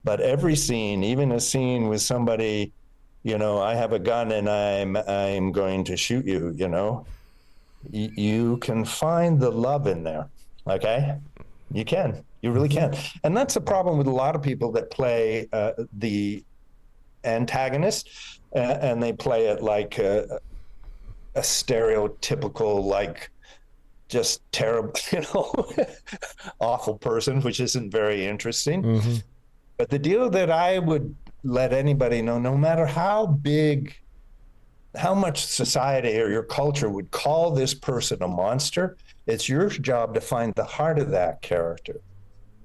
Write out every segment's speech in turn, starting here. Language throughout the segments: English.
But every scene, even a scene with somebody, I have a gun and I'm going to shoot you, you can find the love in there. Okay. You really can. And that's the problem with a lot of people that play the antagonist, and they play it like a stereotypical, like just terrible, awful person, which isn't very interesting. Mm-hmm. But the deal that I would let anybody know, no matter how much society or your culture would call this person a monster, it's your job to find the heart of that character.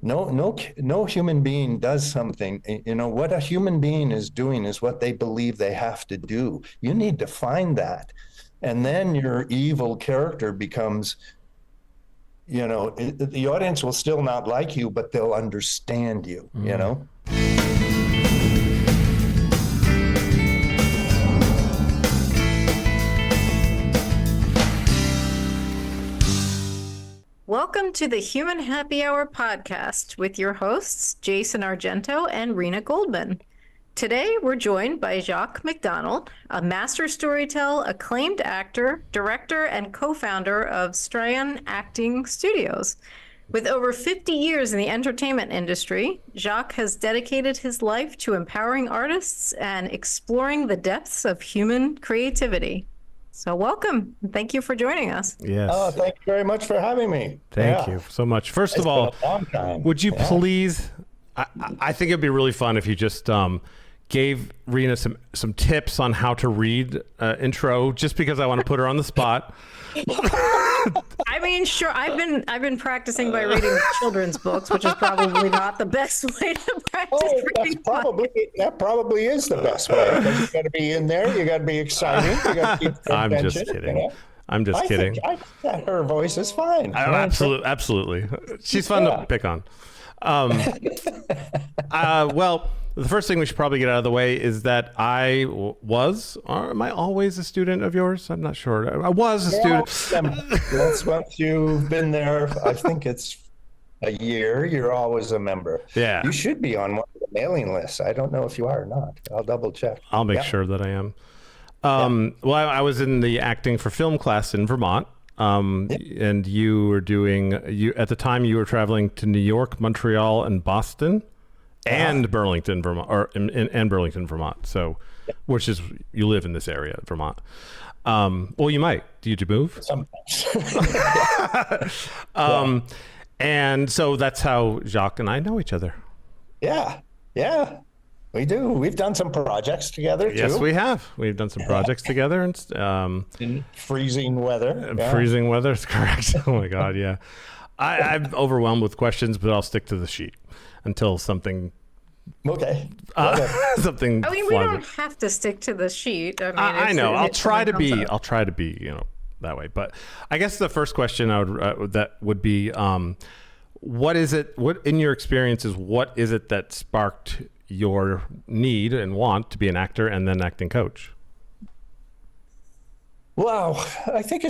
No human being does something. What a human being is doing is what they believe they have to do. You need to find that. And then your evil character becomes, the audience will still not like you, but they'll understand you, Welcome to the Human Happy Hour podcast with your hosts, Jayson Argento and Rena Goldman. Today, we're joined by Jock MacDonald, a master storyteller, acclaimed actor, director, and co-founder of Straeon Acting Studios. With over 50 years in the entertainment industry, Jock has dedicated his life to empowering artists and exploring the depths of human creativity. So welcome. Thank you for joining us. Yes. Oh, thank you very much for having me. Thank you so much. First of all, would you please, I think it'd be really fun if you just gave Rena some tips on how to read intro, just because I want to put her on the spot. I mean, sure. I've been practicing by reading children's books, which is probably not the best way to practice reading. That probably is the best way. Because you got to be in there. You got to be exciting. You got to keep I'm just kidding. I'm just kidding. I think her voice is fine. Absolutely. She's fun to pick on. Well, the first thing we should probably get out of the way is that am I always a student of yours? I'm not sure. I was a student. That's once you've been there, I think it's a year, you're always a member. Yeah. You should be on one of the mailing lists. I don't know if you are or not. I'll double check. I'll make sure that I am. Well, I was in the acting for film class in Vermont. And you were at the time you were traveling to New York, Montreal, and Boston, and Burlington, Vermont, and Burlington, Vermont. So, which is, you live in this area, Vermont. Well, you might. Did you move? Sometimes. And so that's how Jock and I know each other. Yeah. We do. We've done some projects together too. Yes, we have. We've done some projects together, and in freezing weather. Freezing weather is correct. Oh my God, yeah. I'm overwhelmed with questions, but I'll stick to the sheet until something. Okay. Something. I mean, we don't have to stick to the sheet. I know. I'll try to be, that way. But I guess the first question that would be, what is it? What in your experiences? What is it that sparked your need and want to be an actor and then acting coach? Well, I think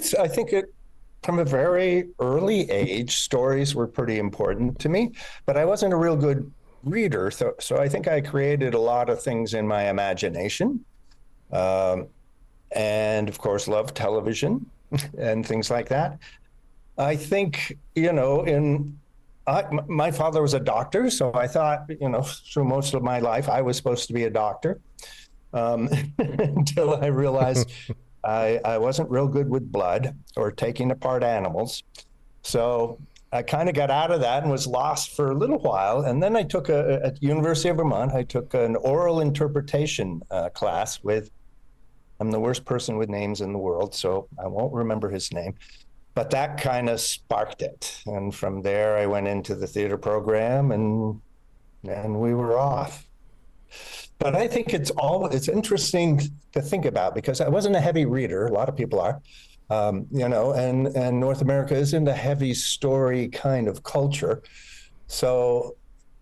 from a very early age, stories were pretty important to me, but I wasn't a real good reader. So I think I created a lot of things in my imagination. And of course, loved television and things like that. I think, my father was a doctor, so I thought, through most of my life, I was supposed to be a doctor, until I realized I wasn't real good with blood or taking apart animals. So I kind of got out of that and was lost for a little while. And then I took at University of Vermont, I took an oral interpretation class I'm the worst person with names in the world, so I won't remember his name. But that kind of sparked it. And from there, I went into the theater program and we were off. But I think it's interesting to think about because I wasn't a heavy reader. A lot of people are, and North America isn't a heavy story kind of culture. So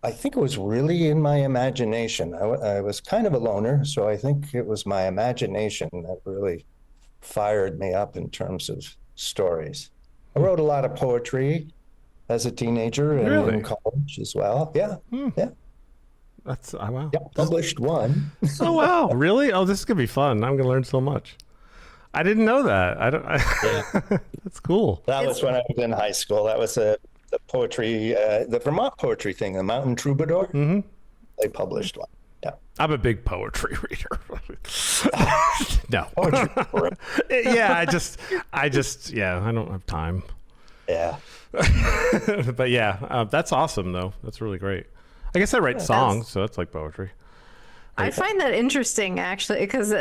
I think it was really in my imagination. I was kind of a loner. So I think it was my imagination that really fired me up in terms of stories. I wrote a lot of poetry as a teenager and in college as well. Yeah. Yeah. That's wow. Yeah, published one. Oh wow, really? Oh, this is gonna be fun. I'm gonna learn so much. I didn't know that. I don't. Yeah. That's cool. That was when I was in high school. That was the poetry, the Vermont poetry thing, the Mountain Troubadour. Mm-hmm. They published one. Yeah. I'm a big poetry reader. No. Poetry. Yeah, I just, yeah, I don't have time. Yeah. But yeah, that's awesome though. That's really great. I guess I write songs, so that's like poetry. I find that interesting actually, because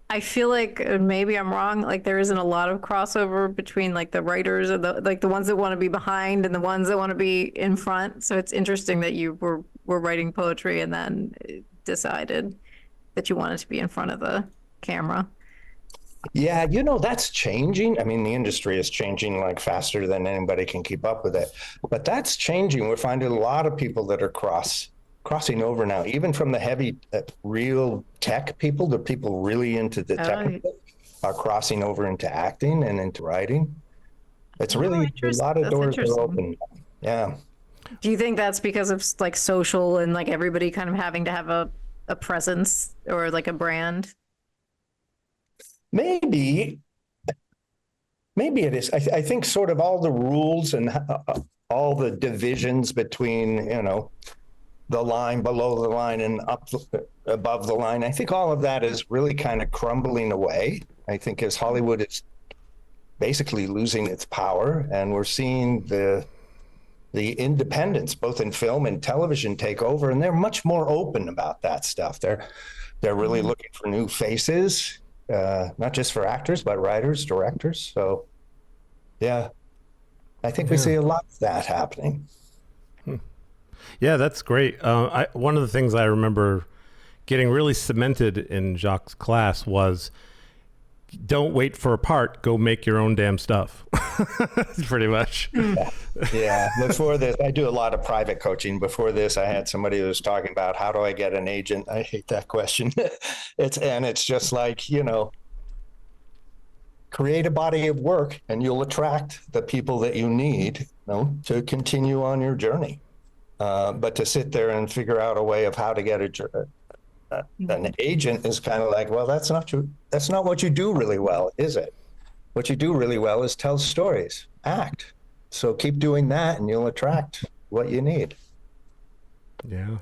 I feel like maybe I'm wrong. Like there isn't a lot of crossover between like the writers and the ones that want to be behind and the ones that want to be in front. So it's interesting that you were writing poetry and then decided that you wanted to be in front of the camera. Yeah, that's changing. I mean, the industry is changing like faster than anybody can keep up with it. But that's changing. We're finding a lot of people that are crossing over now, even from the heavy, real tech people, the people really into the technical are crossing over into acting and into writing. It's really a lot of doors are open. Yeah. Do you think that's because of like social and like everybody kind of having to have a presence or like a brand? Maybe it is. I think sort of all the rules and all the divisions between, the line, below the line, and above the line. I think all of that is really kind of crumbling away. I think as Hollywood is basically losing its power, and we're seeing the independents, both in film and television, take over, and they're much more open about that stuff. They're really looking for new faces, not just for actors, but writers, directors. So, yeah, I think we see a lot of that happening. Yeah, that's great. One of the things I remember getting really cemented in Jacques' class was, don't wait for a part, go make your own damn stuff. Pretty much. Yeah. Before this, I do a lot of private coaching. Before this, I had somebody who was talking about, how do I get an agent? I hate that question. It's just like, create a body of work and you'll attract the people that you need, to continue on your journey. But to sit there and figure out a way of how to get an agent is kind of like, well, that's not true. That's not what you do really well, is it? What you do really well is tell stories, act. So keep doing that and you'll attract what you need. Yeah.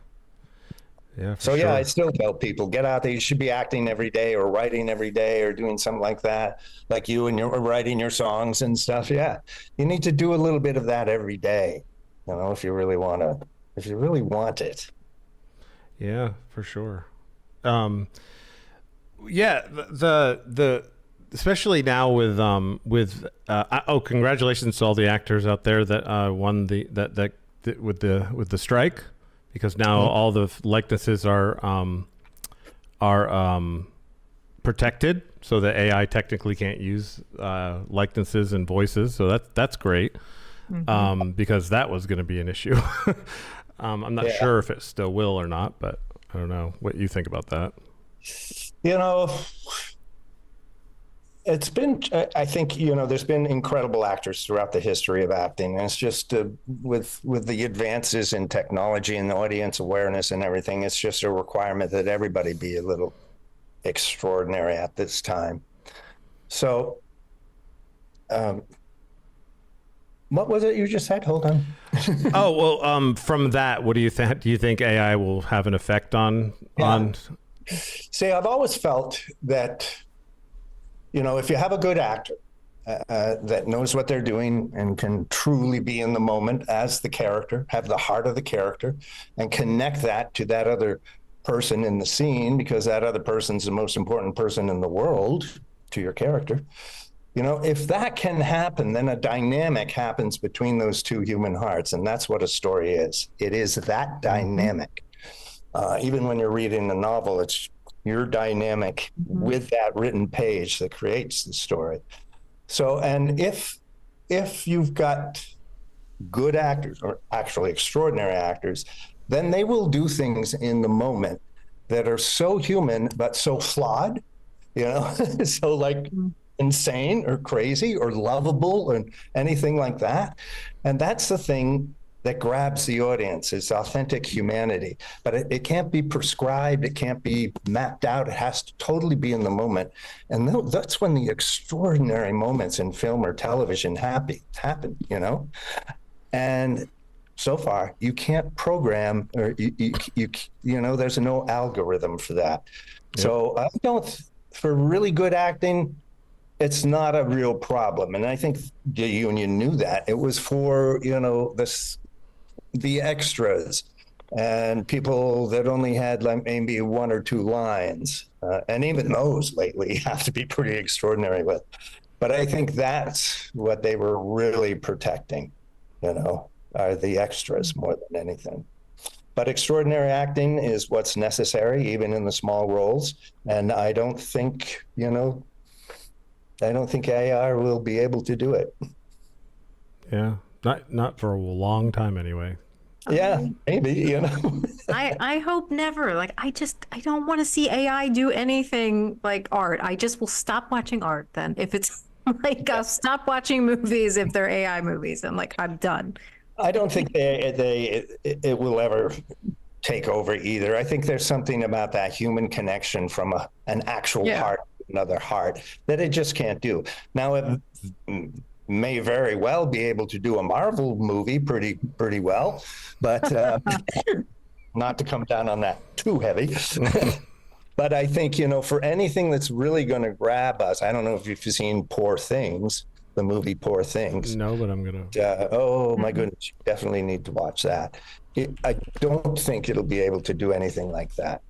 Yeah. So yeah, I still tell people, get out there. You should be acting every day or writing every day or doing something like that, like you and you're writing your songs and stuff. Yeah. You need to do a little bit of that every day, if you really want it. Yeah, for sure. Yeah, the especially now with congratulations to all the actors out there that won that with the strike, because now all the likenesses are protected, so the AI technically can't use likenesses and voices. So that's great, because that was going to be an issue. I'm not sure if it still will or not, but I don't know what you think about that. It's been, I think, there's been incredible actors throughout the history of acting. And it's just with the advances in technology and the audience awareness and everything, it's just a requirement that everybody be a little extraordinary at this time. So, what was it you just said? Hold on. From that, what do you think? Do you think AI will have an effect on? See, I've always felt that, if you have a good actor that knows what they're doing and can truly be in the moment as the character, have the heart of the character, and connect that to that other person in the scene, because that other person's the most important person in the world to your character. If that can happen, then a dynamic happens between those two human hearts. And that's what a story is. It is that dynamic. Even when you're reading a novel, it's your dynamic with that written page that creates the story. So, and if you've got good actors, or actually extraordinary actors, then they will do things in the moment that are so human, but so flawed, so like insane or crazy or lovable or anything like that. And that's the thing that grabs the audience. It's authentic humanity, but it can't be prescribed. It can't be mapped out. It has to totally be in the moment. And that's when the extraordinary moments in film or television happen, you know? And so far, you can't program, or you know, there's no algorithm for that. Yep. So I don't, for really good acting, it's not a real problem. And I think the union knew that. It was for, you know, the extras and people that only had like maybe 1 or 2 lines. And even those lately have to be pretty extraordinary with. But I think that's what they were really protecting, you know, are the extras more than anything. But extraordinary acting is what's necessary, even in the small roles. And I don't think, you know, I don't think AI will be able to do it. Yeah, not for a long time anyway. Yeah, maybe, you know. I hope never. Like, I don't want to see AI do anything like art. I just will stop watching art then. If it's like, I'll stop watching movies if they're AI movies. I'm like, I'm done. I don't think it will ever take over either. I think there's something about that human connection from an actual heart to another heart that it just can't do. Now, it may very well be able to do a Marvel movie pretty well, but not to come down on that too heavy. But I think, you know, for anything that's really going to grab us, I don't know if you've seen Poor Things, the movie Poor Things. No, but I'm going to. Oh, my goodness. You definitely need to watch that. I don't think it'll be able to do anything like that.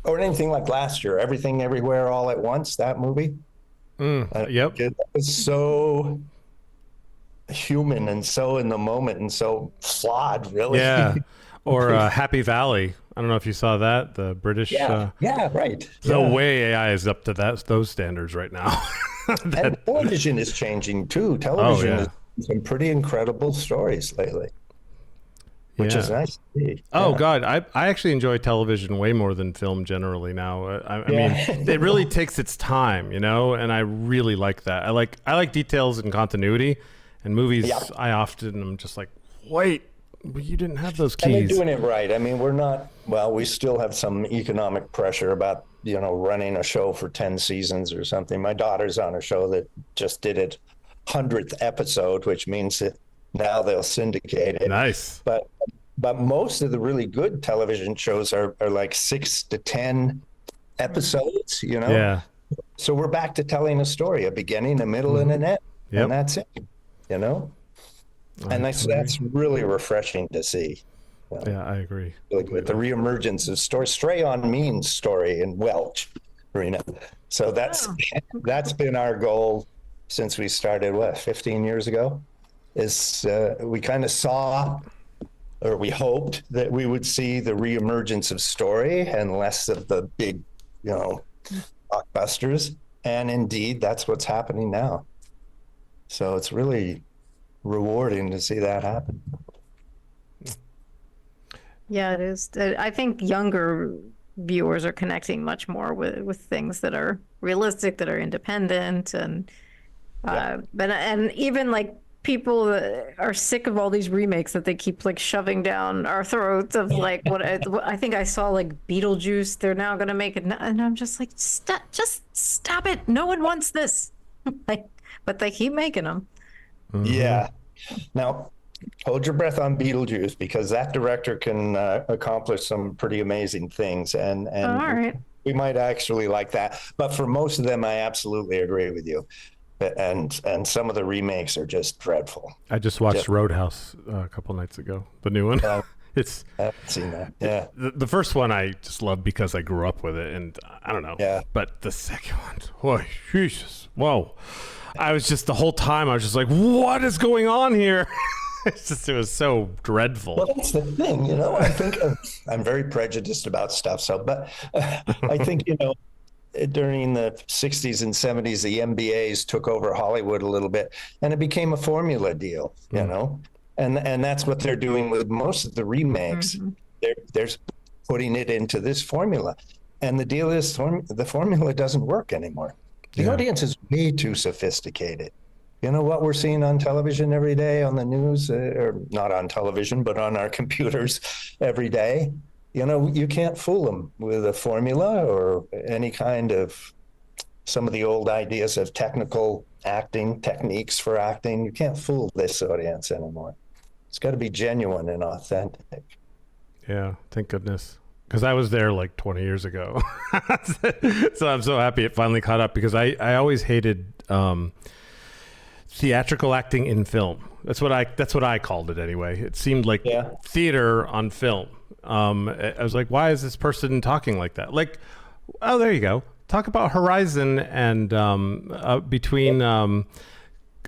Or anything like last year, Everything Everywhere All at Once, that movie. Yep. It was so human and so in the moment and so flawed, really. Yeah. Or Happy Valley. I don't know if you saw that, the British. Yeah, right. The way AI is up to those standards right now. And television is changing too. Television is some pretty incredible stories lately, which is nice to see. Oh God, I actually enjoy television way more than film generally now. I mean, it really takes its time, you know, and I really like that. I like details and continuity, and movies. I often am just like, wait, you didn't have those keys. And they're doing it right. I mean, we still have some economic pressure about, you know, running a show for 10 seasons or something. My daughter's on a show that just did its 100th episode, which means that now they'll syndicate it. Nice. But most of the really good television shows are like 6 to 10 episodes, you know? Yeah. So we're back to telling a story, a beginning, a middle, and an end. Yep. And that's it, you know? And that's really refreshing to see. Yeah, I agree. With the reemergence of story. Straeon means story in Welsh, Rena. So that's been our goal since we started, 15 years ago? Is we kind of saw, or we hoped that we would see the reemergence of story and less of the big, you know, blockbusters. And indeed, that's what's happening now. So it's really rewarding to see that happen. Yeah, it is. I think younger viewers are connecting much more with things that are realistic, that are independent, and and even like people that are sick of all these remakes that they keep like shoving down our throats of like what I think I saw like Beetlejuice. They're now going to make it, and I'm just like, stop it! No one wants this. Like, but they keep making them. Mm-hmm. Yeah. Now, hold your breath on Beetlejuice, because that director can accomplish some pretty amazing things, and all right, we might actually like that. But for most of them, I absolutely agree with you. And some of the remakes are just dreadful. I just watched Roadhouse a couple nights ago, the new one. I haven't seen that. Yeah. The first one I just loved because I grew up with it, and I don't know. Yeah. But the second one, boy, Jesus, whoa. I was just, the whole time, I was just like, what is going on here? It was so dreadful. Well, that's the thing, you know. I think I'm very prejudiced about stuff. But I think, you know, during the 60s and 70s, the MBAs took over Hollywood a little bit, and it became a formula deal, you know. And that's what they're doing with most of the remakes. Mm-hmm. They're putting it into this formula. And the deal is the formula doesn't work anymore. The audience is way too sophisticated. you know, what we're seeing on television every day on the news, or not on television, but on our computers every day. You know, you can't fool them with a formula or any kind of some of the old ideas of technical acting techniques for acting. You can't fool this audience anymore. It's got to be genuine and authentic. Yeah, thank goodness. Because I was there like 20 years ago. So I'm so happy it finally caught up, because I always hated theatrical acting in film. That's what I called it anyway. It seemed like theater on film. I was like, why is this person talking like that? Like, oh, there you go. Talk about horizon and between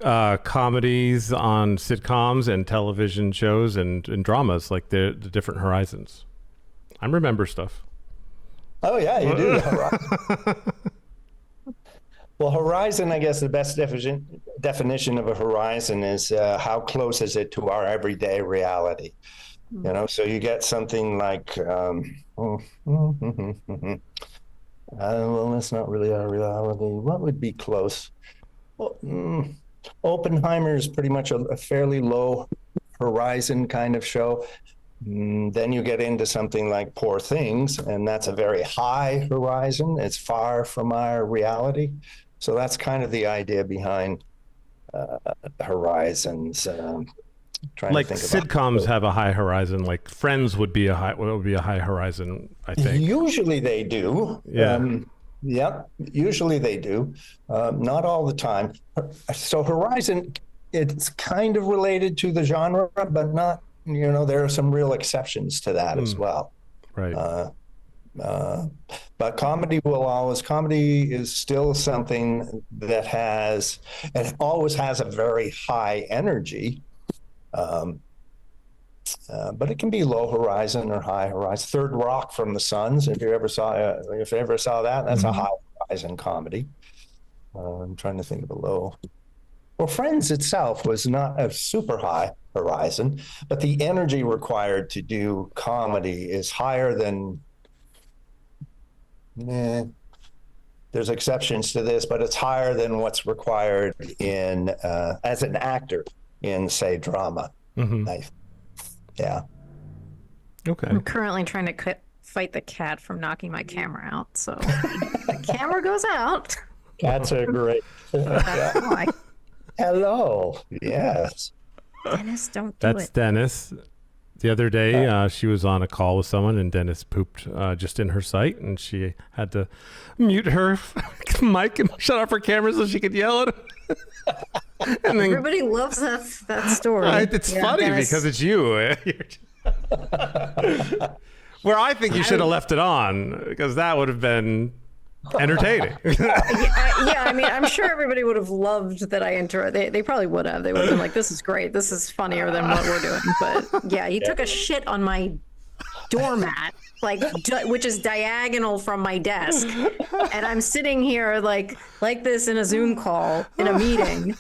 comedies on sitcoms and television shows and dramas, like the different horizons. I remember stuff. Oh yeah, you do. Well, horizon, I guess the best definition of a horizon is how close is it to our everyday reality? You know, so you get something like, well, that's not really our reality. What would be close? Well, Oppenheimer is pretty much a fairly low horizon kind of show. Then you get into something like Poor Things, and that's a very high horizon. It's far from our reality. So that's kind of the idea behind horizons. Like sitcoms have a high horizon, like Friends would be a high horizon, I think. Usually they do. Yeah. Usually they do. Not all the time. So horizon, it's kind of related to the genre, but not, you know, there are some real exceptions to that as well. Right. But comedy is still something that always has a very high energy. But it can be low horizon or high horizon. Third Rock from the Suns, if you ever saw that, that's a high horizon comedy. I'm trying to think of a low. Well, Friends itself was not a super high horizon, but the energy required to do comedy is higher than. There's exceptions to this, but it's higher than what's required in as an actor in, say, drama. Yeah. Okay. I'm currently trying to fight the cat from knocking my camera out, so the camera goes out. Cats are great. Hello. Yes. Dennis, don't do That's it. Dennis. The other day, she was on a call with someone, and Dennis pooped just in her sight, and she had to mute her mic and shut off her camera so she could yell at him. And then, everybody loves that story. It's funny Dennis. Because it's you. Where I think you should have left it on, because that would have been entertaining. I mean, I'm sure everybody would have loved that I interrupted. They probably would have. They would have been like, this is great. This is funnier than what we're doing. But yeah, he took a shit on my doormat, which is diagonal from my desk. And I'm sitting here like this in a Zoom call in a meeting.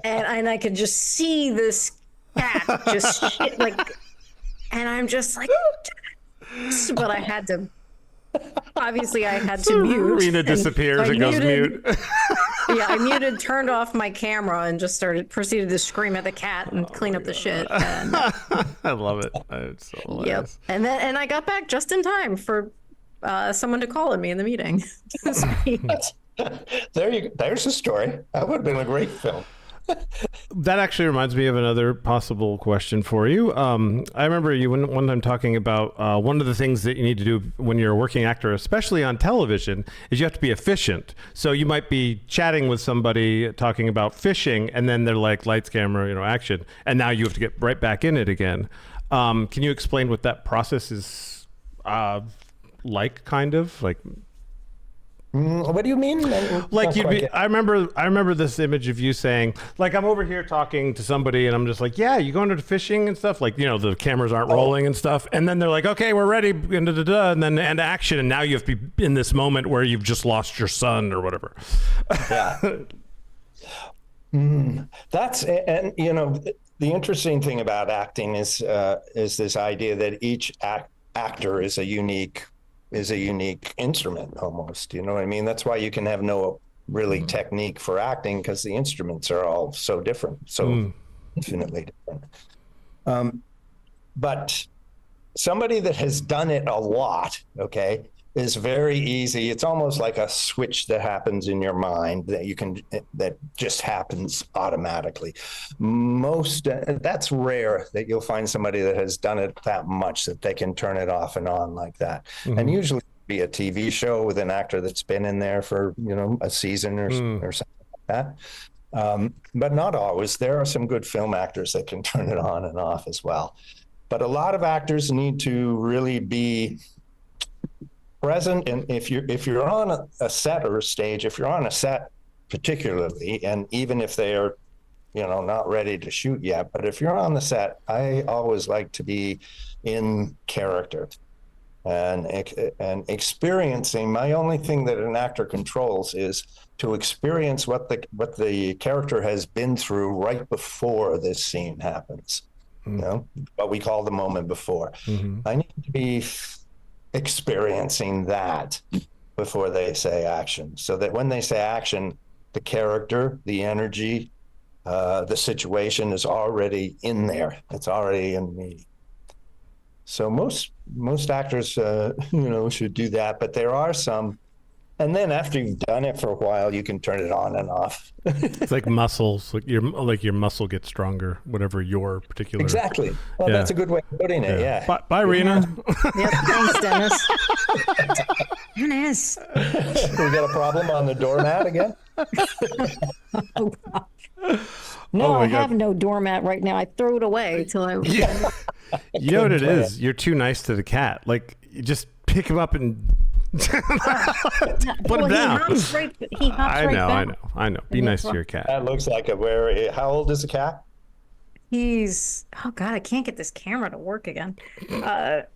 And I could just see this cat just shit and I'm just like, but I had to. Obviously, I had to mute. Rena disappears and goes mute. Yeah, I muted, turned off my camera, and just proceeded to scream at the cat and clean up the shit. And, I love it. It's so hilarious. Yep. And I got back just in time for someone to call at me in the meeting. There's a story. That would have been a great film. That actually reminds me of another possible question for you. I remember you one time talking about one of the things that you need to do when you're a working actor, especially on television, is you have to be efficient. So you might be chatting with somebody talking about fishing, and then they're like, lights, camera, action, and now you have to get right back in it again. Can you explain what that process is like, kind of like? What do you mean? Like I remember this image of you saying, like, I'm over here talking to somebody and I'm just like, yeah, you going to fishing and stuff, like, the cameras aren't rolling and stuff, and then they're like, okay, we're ready, and then end action, and now you have to be in this moment where you've just lost your son or whatever. Yeah. That's, and the interesting thing about acting is this idea that each actor is a unique instrument almost, you know what I mean? That's why you can have no really technique for acting because the instruments are all so different, so infinitely different. But somebody that has done it a lot, okay, is very easy. It's almost like a switch that happens in your mind that just happens automatically. That's rare that you'll find somebody that has done it that much that they can turn it off and on like that. And usually be a TV show with an actor that's been in there for, a season or something like that. But not always. There are some good film actors that can turn it on and off as well. But a lot of actors need to really be present. And if you're on a set or a stage, if you're on a set particularly, and even if they are, not ready to shoot yet, but if you're on the set, I always like to be in character and experiencing. My only thing that an actor controls is to experience what the character has been through right before this scene happens. What we call the moment before. I need to be experiencing that before they say action, so that when they say action, the character, the energy, the situation is already in there. It's already in me. So most actors, should do that, but there are some. And then after you've done it for a while, you can turn it on and off. It's like muscles, like your muscle gets stronger, whatever your particular. Exactly. Well, that's a good way of putting it. Yeah. Bye, Rena. Yep. Thanks, Dennis. Dennis. We got a problem on the doormat again? No, I have no doormat right now. I threw it away till I. Yeah. You know what it is? You're too nice to the cat. Like, you just pick him up and. Put him down. He hops right back. I know. Be nice to your cat. That looks like how old is the cat? Oh God, I can't get this camera to work again.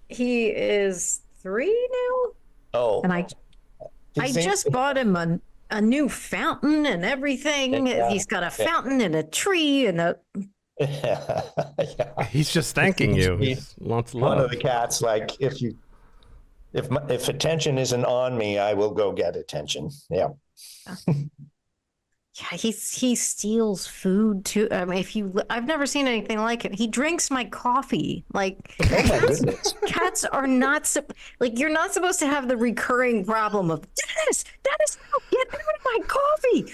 He is 3 now. Oh. And I just bought him a new fountain and everything. Yeah. He's got a fountain and a tree and a. Yeah. He's just thanking you. He's lots of love. One of the cats, like, if attention isn't on me, I will go get attention. Yeah. Yeah, he steals food too. I mean, I've never seen anything like it. He drinks my coffee. Like, cats are not you're not supposed to have the recurring problem of Dennis, no, get rid of my coffee.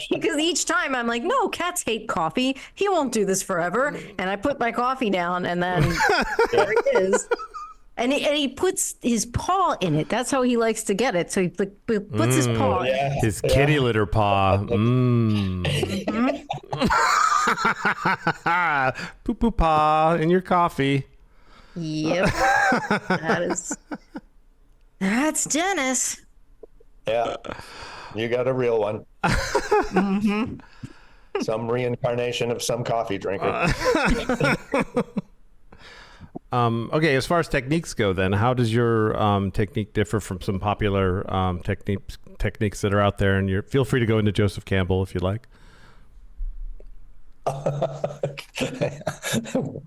Because each time I'm like, no, cats hate coffee. He won't do this forever. And I put my coffee down, and then there he is. And he puts his paw in it. That's how he likes to get it. So he puts his paw in it. His kitty litter paw. Poo poo paw in your coffee. Yep. That's Dennis. Yeah. You got a real one. Some reincarnation of some coffee drinker. Okay, as far as techniques go, then, how does your technique differ from some popular techniques that are out there? And feel free to go into Joseph Campbell if you like.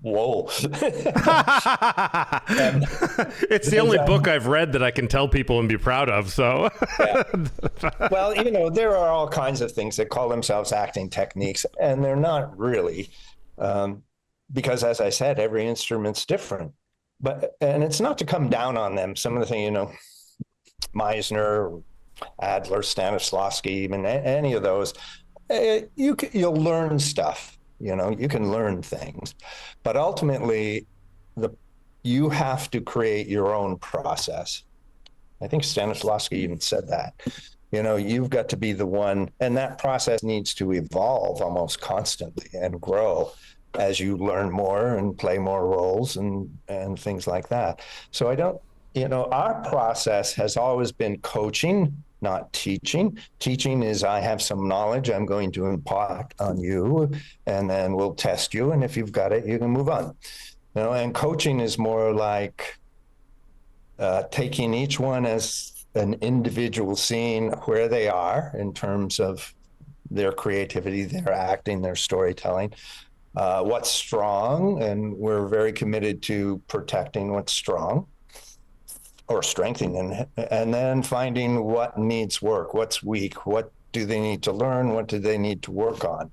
Whoa. It's the only book I've read that I can tell people and be proud of. So, yeah. Well, there are all kinds of things that call themselves acting techniques, and they're not really. Because, as I said, every instrument's different. And it's not to come down on them. Some of the things, Meisner, Adler, Stanislavski, even any of those, you'll learn stuff. You can learn things, but ultimately, you have to create your own process. I think Stanislavski even said that. You've got to be the one, and that process needs to evolve almost constantly and grow as you learn more and play more roles and things like that. So our process has always been coaching, not teaching. Teaching is, I have some knowledge I'm going to impart on you, and then we'll test you. And if you've got it, you can move on. And coaching is more like taking each one as an individual scene where they are in terms of their creativity, their acting, their storytelling. What's strong, and we're very committed to protecting what's strong. or strengthening, and then finding what needs work, what's weak, what do they need to learn, what do they need to work on.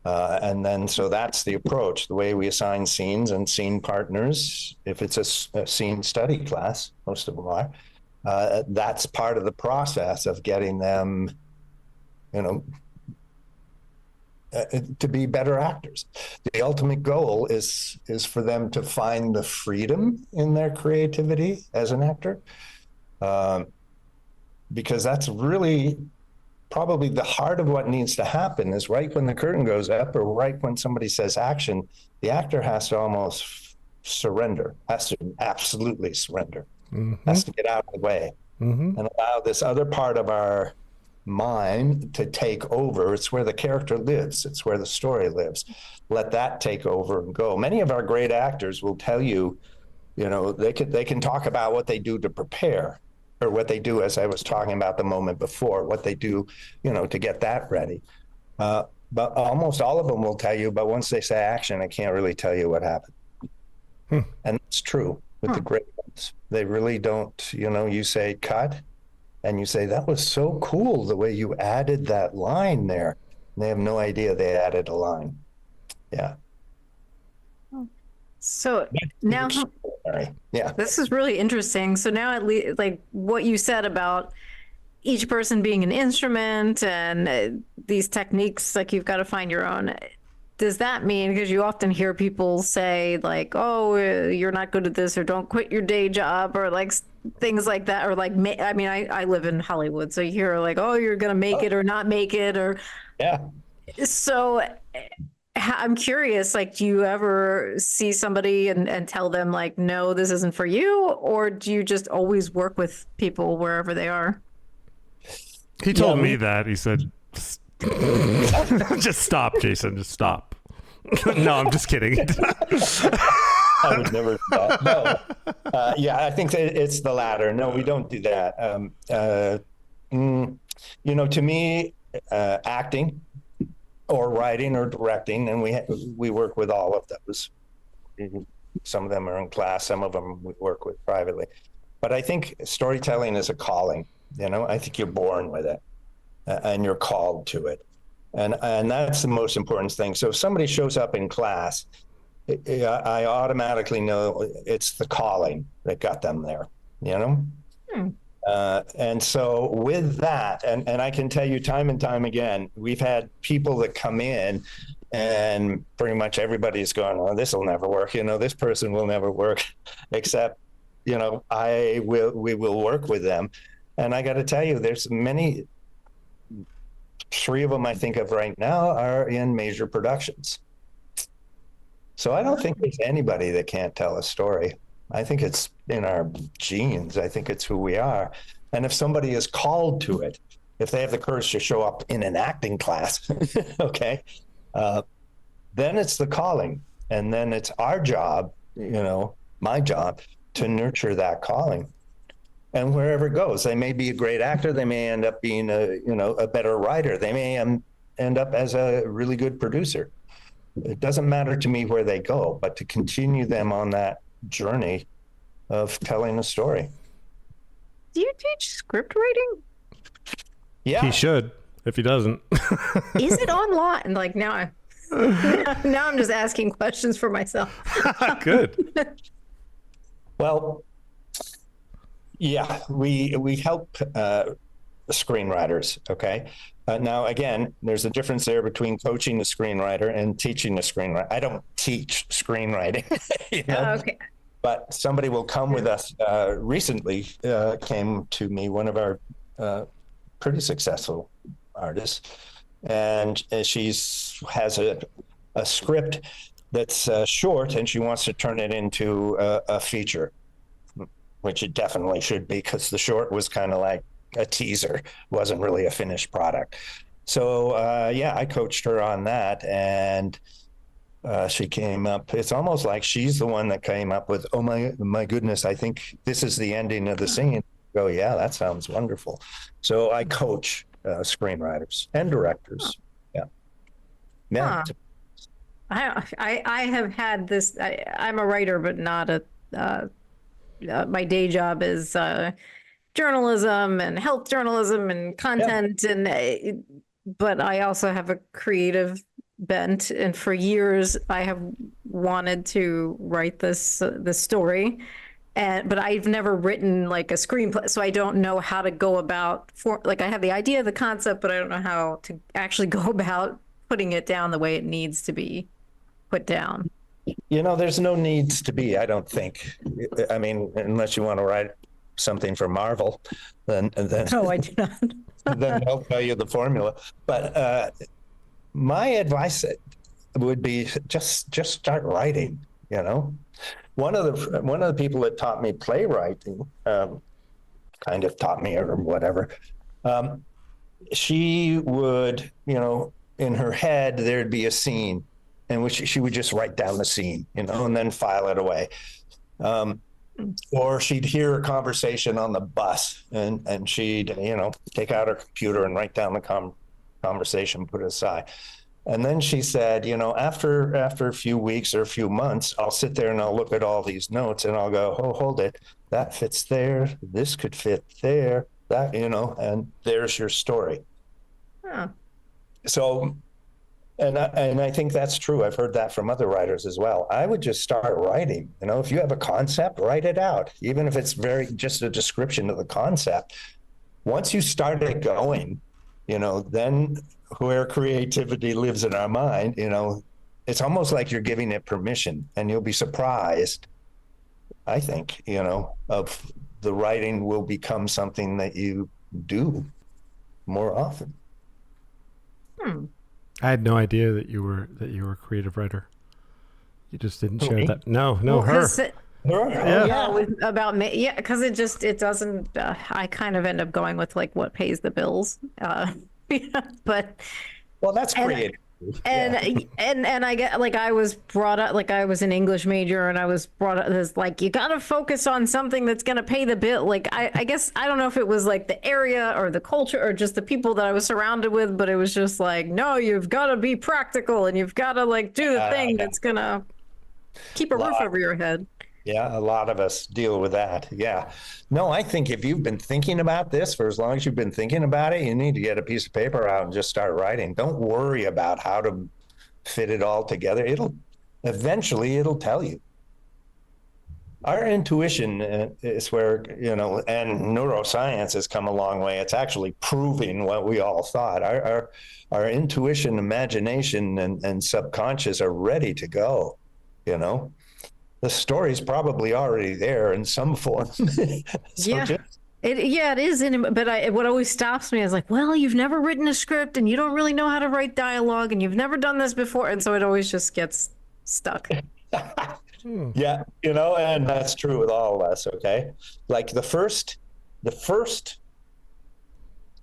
And then, so that's the approach, the way we assign scenes and scene partners. If it's a scene study class, most of them are, that's part of the process of getting them, to be better actors. The ultimate goal is for them to find the freedom in their creativity as an actor, because that's really probably the heart of what needs to happen. Is right when the curtain goes up, or right when somebody says action, the actor has to almost surrender, has to absolutely surrender, has to get out of the way, and allow this other part of our mind to take over. It's where the character lives. It's where the story lives. Let that take over and go. Many of our great actors will tell you, they can talk about what they do to prepare, or what they do, as I was talking about the moment before, what they do, to get that ready. But almost all of them will tell you, but once they say action, I can't really tell you what happened. And it's true with the great ones. They really don't, you say cut, and you say, that was so cool the way you added that line there. And they have no idea they added a line. Yeah. So now, yeah, this is really interesting. So now, at least, like what you said about each person being an instrument and these techniques, like you've got to find your own. Does that mean, because you often hear people say like, oh, you're not good at this, or don't quit your day job, or like things like that, or like, I live in Hollywood, so you hear like, oh, you're going to make it or not make it, or. Yeah. So I'm curious, like, do you ever see somebody and tell them like, no, this isn't for you? Or do you just always work with people wherever they are? He told me that. He said, just stop, Jayson, just stop. No, I'm just kidding. I would never do that. No. Yeah, I think it's the latter. No, we don't do that. To me, acting or writing or directing, and we work with all of those. Some of them are in class, some of them we work with privately. But I think storytelling is a calling. I think you're born with it, and you're called to it, and that's the most important thing. So if somebody shows up in class, I automatically know it's the calling that got them there. And so with that, and I can tell you time and time again, we've had people that come in and pretty much everybody's going, oh, this will never work. This person will never work, except, we will work with them. And I got to tell you, there's many, 3 of them I think of right now are in major productions. So I don't think there's anybody that can't tell a story. I think it's in our genes. I think it's who we are. And if somebody is called to it, if they have the courage to show up in an acting class, okay, then it's the calling. And then it's our job, my job, to nurture that calling. And wherever it goes, they may be a great actor. They may end up being a better writer. They may end up as a really good producer. It doesn't matter to me where they go, but to continue them on that journey of telling a story. Do you teach script writing? Yeah. He should, if he doesn't. Is it online? Like now I'm just asking questions for myself. Good. Well, yeah, we help screenwriters, okay? Now, again, there's a difference there between coaching the screenwriter and teaching the screenwriter. I don't teach screenwriting. Okay. But somebody will come with us. Recently came to me, one of our pretty successful artists, and she has a script that's short, and she wants to turn it into a feature, which it definitely should be, because the short was kind of like a teaser, wasn't really a finished product. So I coached her on that, and she came up. It's almost like she's the one that came up with, oh my goodness, I think this is the ending of the scene. Go, yeah, that sounds wonderful. So I coach screenwriters and directors. Yeah. I have had this. I'm a writer, but not a my day job is journalism and health journalism and content, but I also have a creative bent, and for years I have wanted to write this story, but I've never written like a screenplay, so I don't know how to go about I have the idea, the concept, but I don't know how to actually go about putting it down the way it needs to be put down. There's no needs to be, I don't think. I mean, unless you want to write something for Marvel, then No, I do not. then they'll tell you the formula. But my advice would be just start writing. One of the people that taught me playwriting, kind of taught me or whatever. She would, in her head there'd be a scene, in which she would just write down the scene, and then file it away. Or she'd hear a conversation on the bus, and she'd, take out her computer and write down the conversation, put it aside. And then she said, after a few weeks or a few months, I'll sit there and I'll look at all these notes and I'll go, oh, hold it. That fits there. This could fit there. That, and there's your story. Huh. So, and I think that's true. I've heard that from other writers as well. I would just start writing. If you have a concept, write it out, even if it's just a description of the concept. Once you start it going, then where creativity lives in our mind, it's almost like you're giving it permission, and you'll be surprised, I think, of the writing will become something that you do more often. I had no idea that you were a creative writer. You just didn't share me? that. No, Well, her. About me, yeah, because it doesn't. I kind of end up going with like what pays the bills, but well, that's creative. And I get like I was brought up like I was an English major, and I was brought up as like you got to focus on something that's gonna pay the bill. Like I guess I don't know if it was like the area or the culture or just the people that I was surrounded with, but it was just like, no, you've got to be practical, and you've got to like do the thing that's gonna keep a roof over your head. Yeah, a lot of us deal with that. Yeah. No, I think if you've been thinking about this for as long as you've been thinking about it, you need to get a piece of paper out and just start writing. Don't worry about how to fit it all together. Eventually it'll tell you. Our intuition is where, and neuroscience has come a long way. It's actually proving what we all thought. Our intuition, imagination, and subconscious are ready to go, The story's probably already there in some form. It is. But what always stops me is like, well, you've never written a script, and you don't really know how to write dialogue, and you've never done this before, and so it always just gets stuck. Yeah, and that's true with all of us. Okay, like the first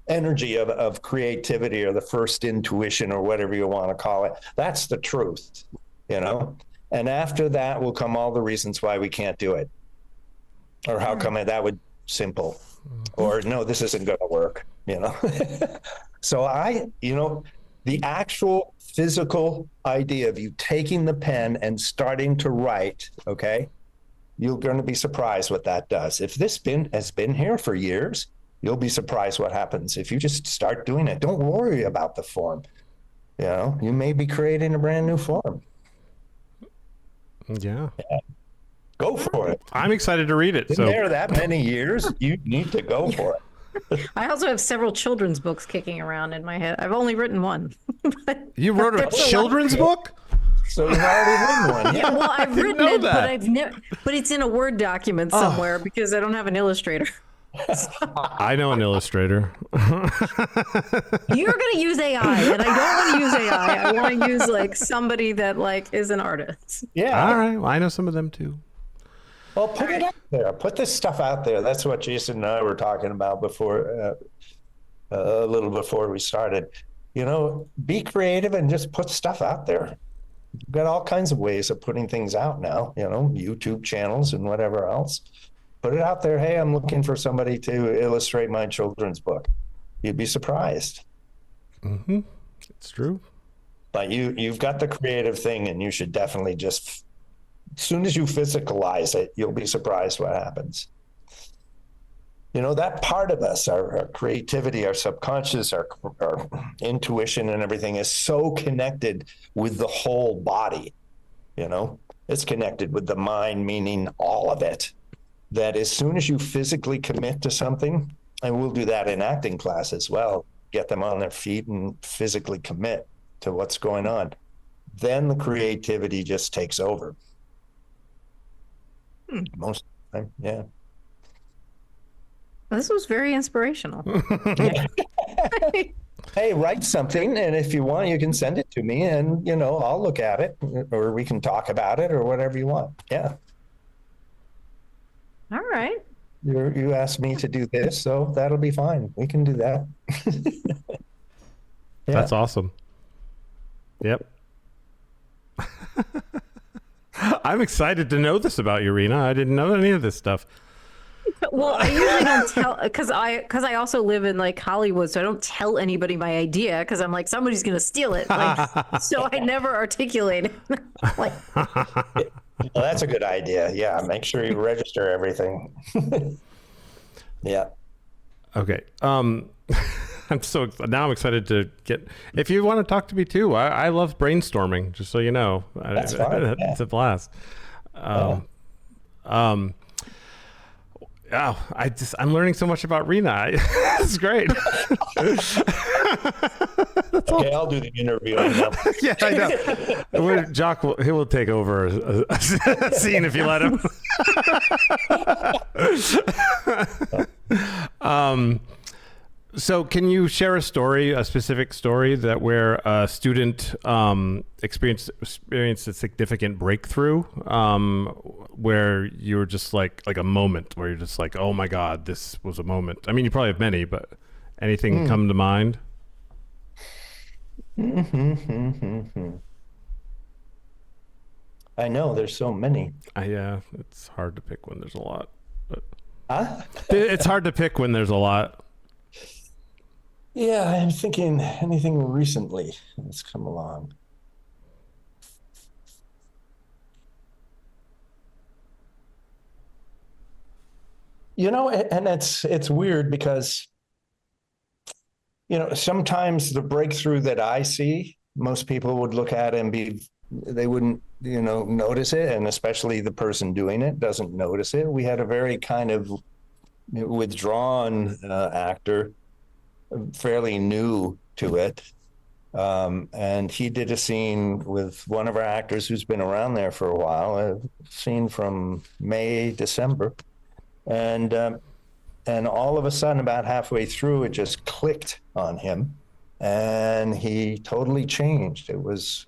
energy of creativity, or the first intuition, or whatever you want to call it, that's the truth. And after that will come all the reasons why we can't do it, or how come that would simple, or no, this isn't going to work. So the actual physical idea of you taking the pen and starting to write, okay, you're going to be surprised what that does. If this has been here for years, you'll be surprised what happens if you just start doing it. Don't worry about the form. You may be creating a brand new form. Yeah. Go for it. I'm excited to read it. Been there that many years, you need to go for it. I also have several children's books kicking around in my head. I've only written one. You wrote a children's book? So you've already written one. Yeah, well, I've written it, that. but I've never. But it's in a Word document somewhere because I don't have an illustrator. I know an illustrator. You're gonna use AI, and I don't want to use AI. I want to use like somebody that like is an artist. Yeah. All right. Well, I know some of them too. Well, put it out there. Put this stuff out there. That's what Jayson and I were talking about before, a little before we started. Be creative and just put stuff out there. You've got all kinds of ways of putting things out now. YouTube channels and whatever else. Put it out there. Hey, I'm looking for somebody to illustrate my children's book. You'd be surprised. Mm-hmm. It's true. But you've got the creative thing, and you should definitely just soon as you physicalize it, you'll be surprised what happens. That part of us, our creativity, our subconscious, our intuition and everything is so connected with the whole body. It's connected with the mind, meaning all of it, that as soon as you physically commit to something, and we'll do that in acting class as well, get them on their feet and physically commit to what's going on, then the creativity just takes over. Most of the time, yeah. This was very inspirational. Hey, write something, and if you want, you can send it to me, and I'll look at it, or we can talk about it, or whatever you want. Yeah. All right. You asked me to do this, so that'll be fine. We can do that. Yeah. That's awesome. Yep. I'm excited to know this about you, Rena. I didn't know any of this stuff. Well, I usually don't tell because I also live in like Hollywood, so I don't tell anybody my idea because I'm like somebody's gonna steal it. So I never articulate it. Like, well, that's a good idea. Yeah, make sure you register everything. Yeah. Okay. I'm now I'm excited to get. If you want to talk to me too, I love brainstorming. Just so you know, That's fine. It's a blast. Wow, I'm learning so much about Rena. It's great. Okay, I'll do the interview now. Yeah, I know. Jock will take over a scene if you let him. So can you share a specific story that where a student experienced a significant breakthrough, where you were just like a moment where you're just like, oh my God, this was a moment. I mean, you probably have many, but anything come to mind? I know there's so many. Yeah, it's hard to pick when there's a lot. But Huh? it's hard to pick when there's a lot. Yeah, I'm thinking anything recently that's come along. And it's weird because, sometimes the breakthrough that I see, most people would look at and they wouldn't, notice it. And especially the person doing it doesn't notice it. We had a very kind of withdrawn actor, fairly new to it. And he did a scene with one of our actors who's been around there for a while, a scene from December. And all of a sudden, about halfway through, it just clicked on him and he totally changed. It was,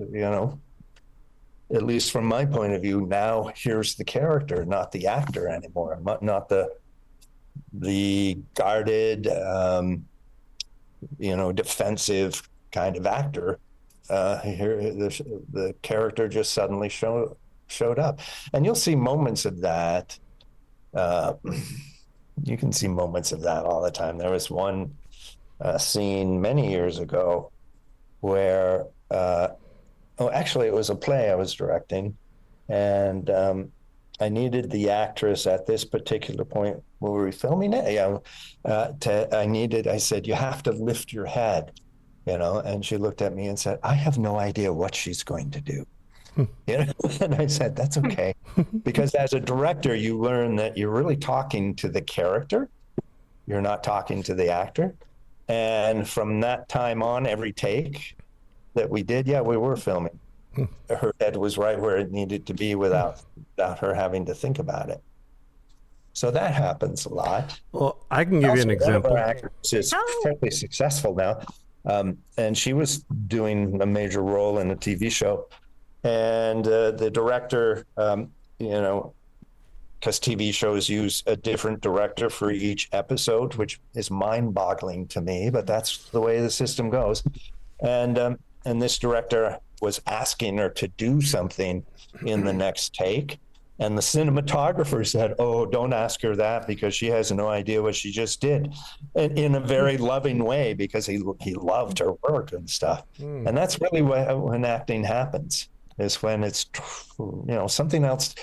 at least from my point of view, now here's the character, not the actor anymore, not the guarded, defensive kind of actor. Here, the character just suddenly showed up, and you'll see moments of that. You can see moments of that all the time. There was one scene many years ago where, actually, it was a play I was directing, and I needed the actress at this particular point. Were we filming it? Yeah. I said, you have to lift your head, and she looked at me and said, I have no idea what she's going to do. And I said, that's okay. Because as a director, you learn that you're really talking to the character. You're not talking to the actor. And from that time on, every take that we did, we were filming. Her head was right where it needed to be without her having to think about it. So that happens a lot. Well, I can give you an example. One of our actors is fairly successful now, and she was doing a major role in a TV show. And the director, because TV shows use a different director for each episode, which is mind-boggling to me, but that's the way the system goes. And this director was asking her to do something in the next take. And the cinematographer said, oh, don't ask her that because she has no idea what she just did. And in a very loving way, because he loved her work and stuff. And that's really when acting happens. is when it's, something else.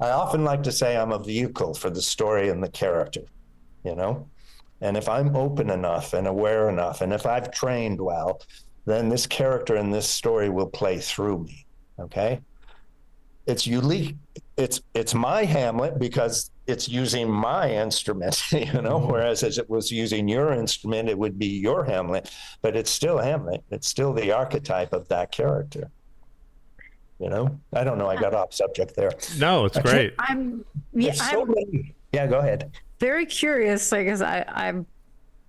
I often like to say I'm a vehicle for the story and the character, and if I'm open enough and aware enough, and if I've trained well, then this character and this story will play through me. Okay. It's unique. It's my Hamlet because it's using my instrument, whereas as it was using your instrument, it would be your Hamlet, but it's still Hamlet. It's still the archetype of that character. I don't know. I got off subject there. No, it's great. Yeah, go ahead. Very curious, because I've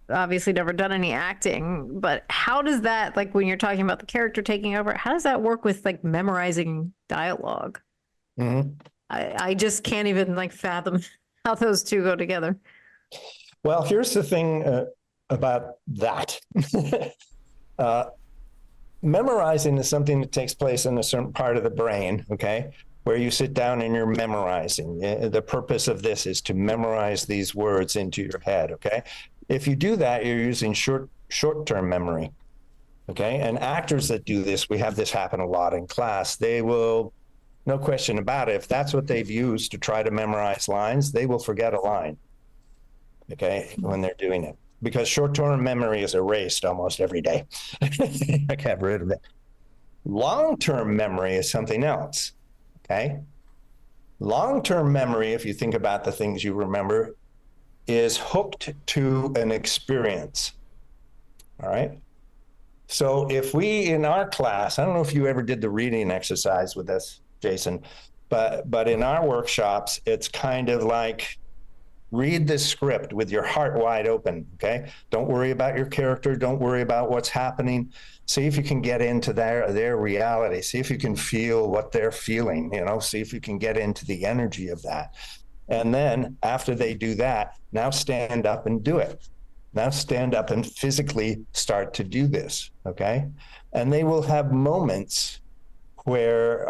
obviously never done any acting, but how does that, like when you're talking about the character taking over, how does that work with like memorizing dialogue? Mm-hmm. I just can't even fathom how those two go together. Well, here's the thing about that. Memorizing is something that takes place in a certain part of the brain, okay, where you sit down and you're memorizing. The purpose of this is to memorize these words into your head, okay? If you do that, you're using short-term memory, okay? And actors that do this, we have this happen a lot in class. They will, no question about it, if that's what they've used to try to memorize lines, they will forget a line, okay, when they're doing it. Because short-term memory is erased almost every day. I can't get rid of it. Long-term memory is something else, okay? Long-term memory, if you think about the things you remember, is hooked to an experience, all right? So if we, in our class, I don't know if you ever did the reading exercise with us, Jayson, but in our workshops, it's kind of like, read this script with your heart wide open, okay? Don't worry about your character. Don't worry about what's happening. See if you can get into their reality. See if you can feel what they're feeling, see if you can get into the energy of that. And then after they do that, now stand up and do it. Now stand up and physically start to do this, okay? And they will have moments where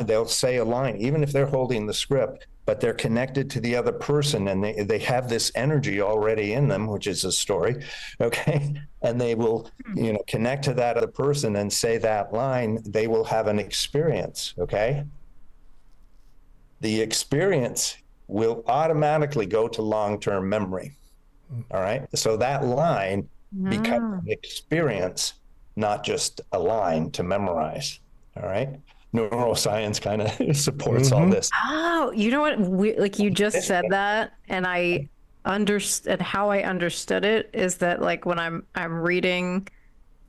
they'll say a line, even if they're holding the script, but they're connected to the other person and they have this energy already in them, which is a story, okay? And they will, connect to that other person and say that line. They will have an experience, okay? The experience will automatically go to long-term memory, all right? So that line becomes an experience, not just a line to memorize, all right? Neuroscience kind of supports all this. Oh, you know what? You just said that, and I understood how I understood it is that when I'm reading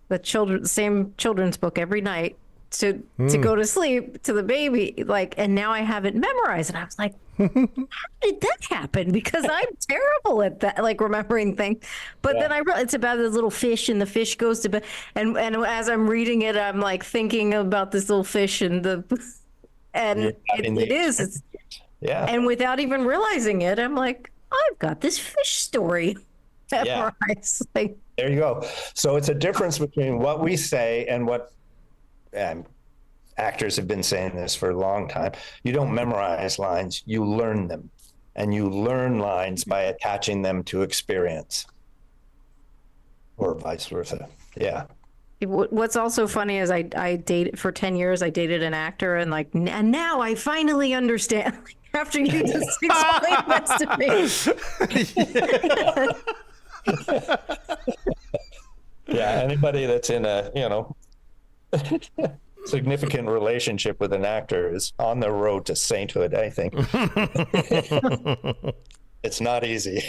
the same children's book every night to go to sleep to the baby, and now I have it memorized, and I was like, how did that happen? Because I'm terrible at that, remembering things. But then I realized it's about this little fish, and the fish goes to bed. And as I'm reading it, I'm thinking about this little fish and it is. Yeah. And without even realizing it, I'm like, I've got this fish story memorized. There you go. So it's a difference between what we say and what actors have been saying this for a long time. You don't memorize lines, you learn them. And you learn lines by attaching them to experience. Or vice versa. Yeah. What's also funny is I dated for 10 years, I dated an actor, and and now I finally understand after you just explained this to me. Yeah, anybody that's in a, significant relationship with an actor is on the road to sainthood, I think. It's not easy.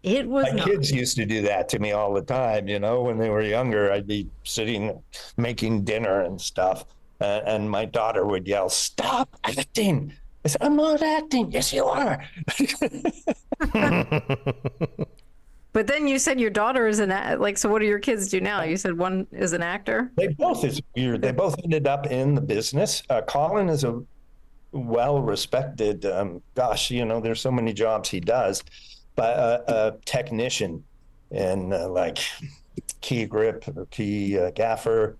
It was My kids used to do that to me all the time, when they were younger. I'd be sitting making dinner and stuff, and my daughter would yell, "Stop acting." I said, "I'm not acting." "Yes, you are." But then you said your daughter is so what do your kids do now? You said one is an actor? They both, it's weird. They both ended up in the business. Colin is a well-respected, there's so many jobs he does, but a technician in key grip or key gaffer,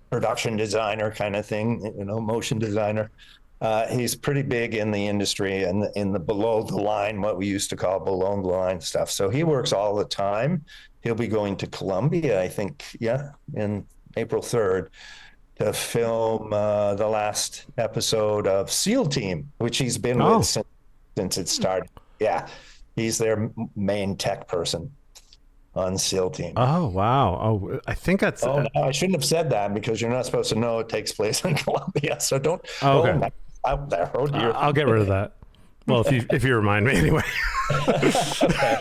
production designer kind of thing, motion designer. He's pretty big in the industry and in the below the line, what we used to call below the line stuff. So he works all the time. He'll be going to Columbia, I think, in April 3rd, to film the last episode of SEAL Team, which he's been with since it started. Yeah, he's their main tech person on SEAL Team. Oh, wow. Oh, I think that's... no, I shouldn't have said that because you're not supposed to know it takes place in Colombia. So don't... Okay. Out there. Oh, dear. I'll get rid of that. Well, if you remind me anyway.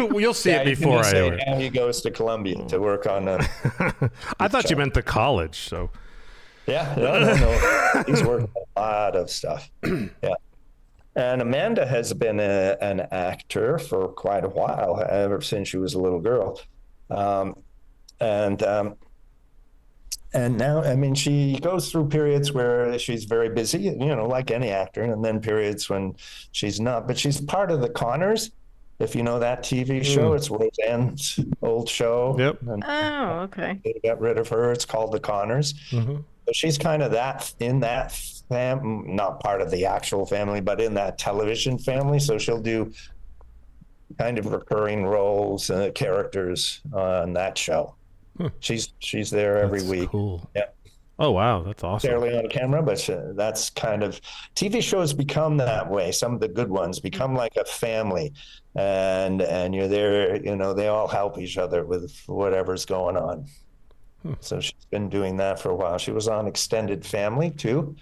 You'll see it before I do it. He goes to Colombia to work on I thought you meant the college, so... Yeah, no. He's worked on a lot of stuff. Yeah. And Amanda has been an actor for quite a while, ever since she was a little girl. And now, I mean, she goes through periods where she's very busy, like any actor, and then periods when she's not. But she's part of the Connors, if you know that TV show. It's Roseanne's old show. Yep. Oh, okay. They got rid of her. It's called the Connors. Mm-hmm. But she's kind of in that not part of the actual family, but in that television family. So she'll do kind of recurring roles and characters on that show. She's there every week. Cool. Yeah. Oh, wow. That's awesome. Barely on camera, but that's kind of... TV shows become that way. Some of the good ones become like a family, and you're there, they all help each other with whatever's going on. So she's been doing that for a while. She was on Extended Family too,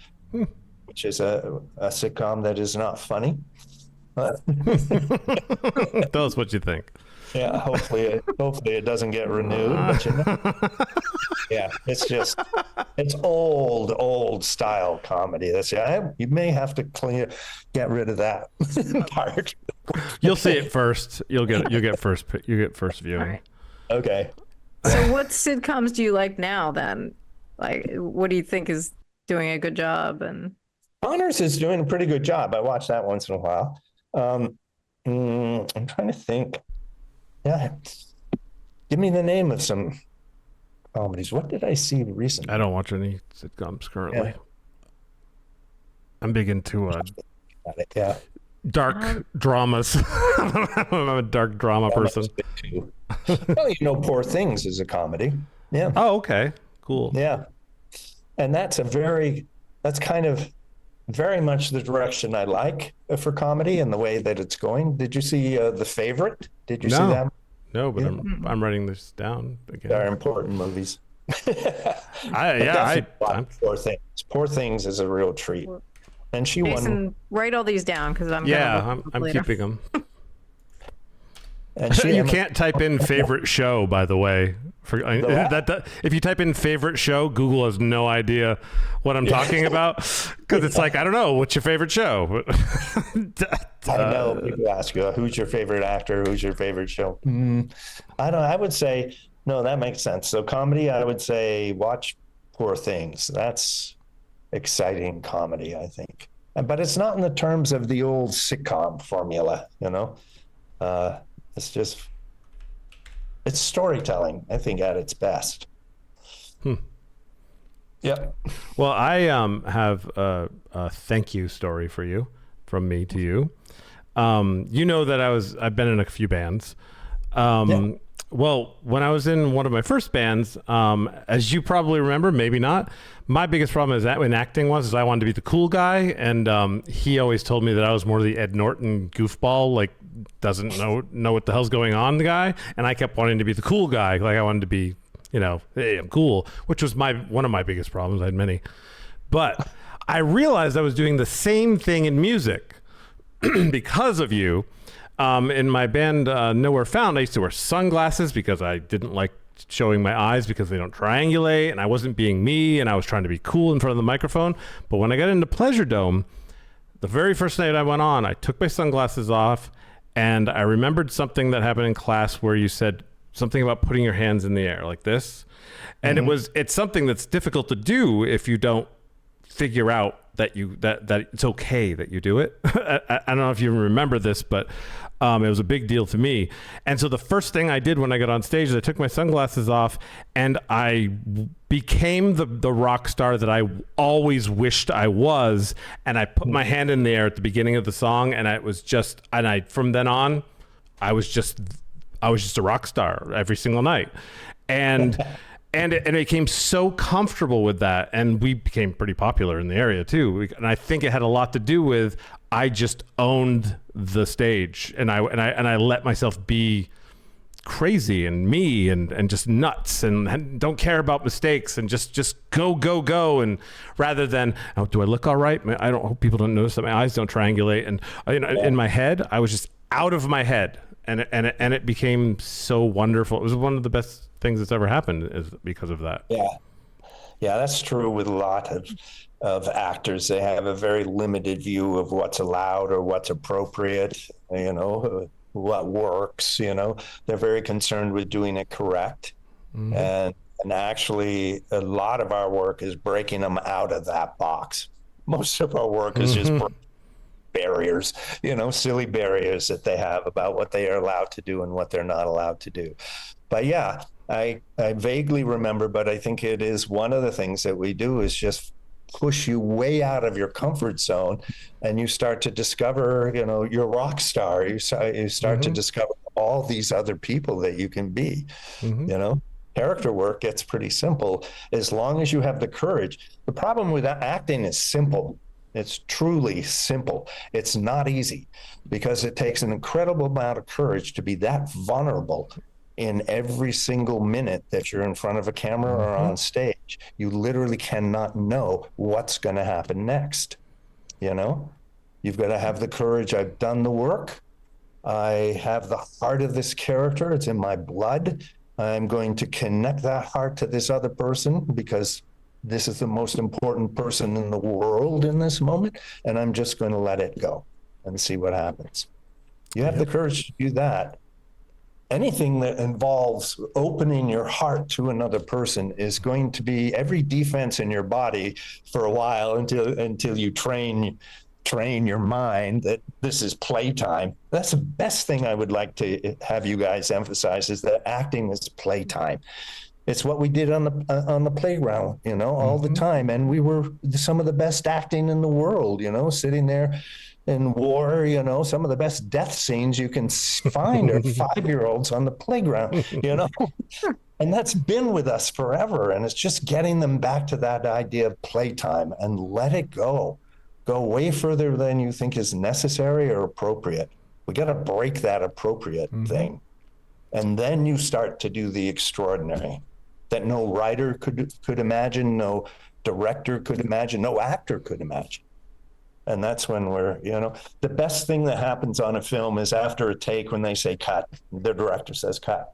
which is a sitcom that is not funny. Tell us what you think. Yeah, hopefully it doesn't get renewed. But yeah, it's old style comedy. You may have to get rid of that part. You'll see it first. You'll get first viewing. Right. Okay. So what sitcoms do you like now then? Like, what do you think is doing a good job? And Connors is doing a pretty good job. I watch that once in a while. I'm trying to think. Yeah. Give me the name of some comedies. What did I see recently? I don't watch any sitcoms currently. Yeah. I'm big into dark dramas. I'm a dark drama person. Well, Poor Things is a comedy. Yeah. Oh, okay. Cool. Yeah. And that's kind of very much the direction I like for comedy and the way that it's going. Did you see The Favorite? Did you see that? No, but I'm writing this down again. They're important movies. Poor Things. Poor Things is a real treat. And she won. Write all these down because I'm keeping them. And you can't type in favorite show, by the way. If you type in favorite show, Google has no idea what I'm talking about because it's like, I don't know, what's your favorite show? I know people ask you, who's your favorite actor? Who's your favorite show? I would say, no, that makes sense. So comedy, I would say watch Poor Things. That's exciting comedy, I think. But it's not in the terms of the old sitcom formula, it's storytelling, I think, at its best. Yep. Well, I have a thank you story for you from me to you. That I've been in a few bands. Well, when I was in one of my first bands, as you probably remember, maybe not, my biggest problem is that in acting is I wanted to be the cool guy, and he always told me that I was more the Ed Norton goofball, like doesn't know what the hell's going on, the guy, and I kept wanting to be the cool guy, like I wanted to be, hey, I'm cool, which was one of my biggest problems. I had many, but I realized I was doing the same thing in music because of you. In my band, Nowhere Found, I used to wear sunglasses because I didn't like showing my eyes because they don't triangulate, and I wasn't being me, and I was trying to be cool in front of the microphone. But when I got into Pleasure Dome, the very first night I went on, I took my sunglasses off, and I remembered something that happened in class where you said something about putting your hands in the air like this. And it's something that's difficult to do if you don't figure out that it's okay that you do it. I don't know if you remember this, but it was a big deal to me. And so the first thing I did when I got on stage is I took my sunglasses off and I became the rock star that I always wished I was. And I put my hand in the air at the beginning of the song, and from then on, I was just a rock star every single night. And And it became so comfortable with that, and we became pretty popular in the area too. And I think it had a lot to do with I just owned the stage, and I let myself be crazy and me and just nuts and don't care about mistakes and just go, and rather than, oh, do I look all right? I don't hope people don't notice that my eyes don't triangulate. And in my head, I was just out of my head, and it became so wonderful. It was one of the best things that's ever happened is because of that. Yeah, that's true with a lot of actors. They have a very limited view of what's allowed or what's appropriate, what works, They're very concerned with doing it correct. Mm-hmm. And actually, a lot of our work is breaking them out of that box. Most of our work is just barriers, silly barriers that they have about what they are allowed to do and what they're not allowed to do. But yeah, I vaguely remember, but I think it is one of the things that we do is just push you way out of your comfort zone, and you start to discover, you're a rock star. You start to discover all these other people that you can be. Character work gets pretty simple as long as you have the courage. The problem with acting is simple. It's truly simple. It's not easy because it takes an incredible amount of courage to be that vulnerable in every single minute that you're in front of a camera or on stage. You literally cannot know what's going to happen next. You've got to have the courage. I've done the work. I have the heart of this character. It's in my blood. I'm going to connect that heart to this other person because this is the most important person in the world in this moment. And I'm just going to let it go and see what happens. You have the courage to do that. Anything that involves opening your heart to another person is going to be every defense in your body for a while until you train your mind that this is playtime. That's the best thing I would like to have you guys emphasize is that acting is playtime. It's what we did on the playground, all the time. And we were some of the best acting in the world, sitting there in war, some of the best death scenes you can find are 5-year-olds on the playground, and that's been with us forever. And it's just getting them back to that idea of playtime and let it go way further than you think is necessary or appropriate. We got to break that appropriate thing. And then you start to do the extraordinary that no writer could imagine, no director could imagine, no actor could imagine. And that's when we're, the best thing that happens on a film is after a take when they say cut, the director says cut.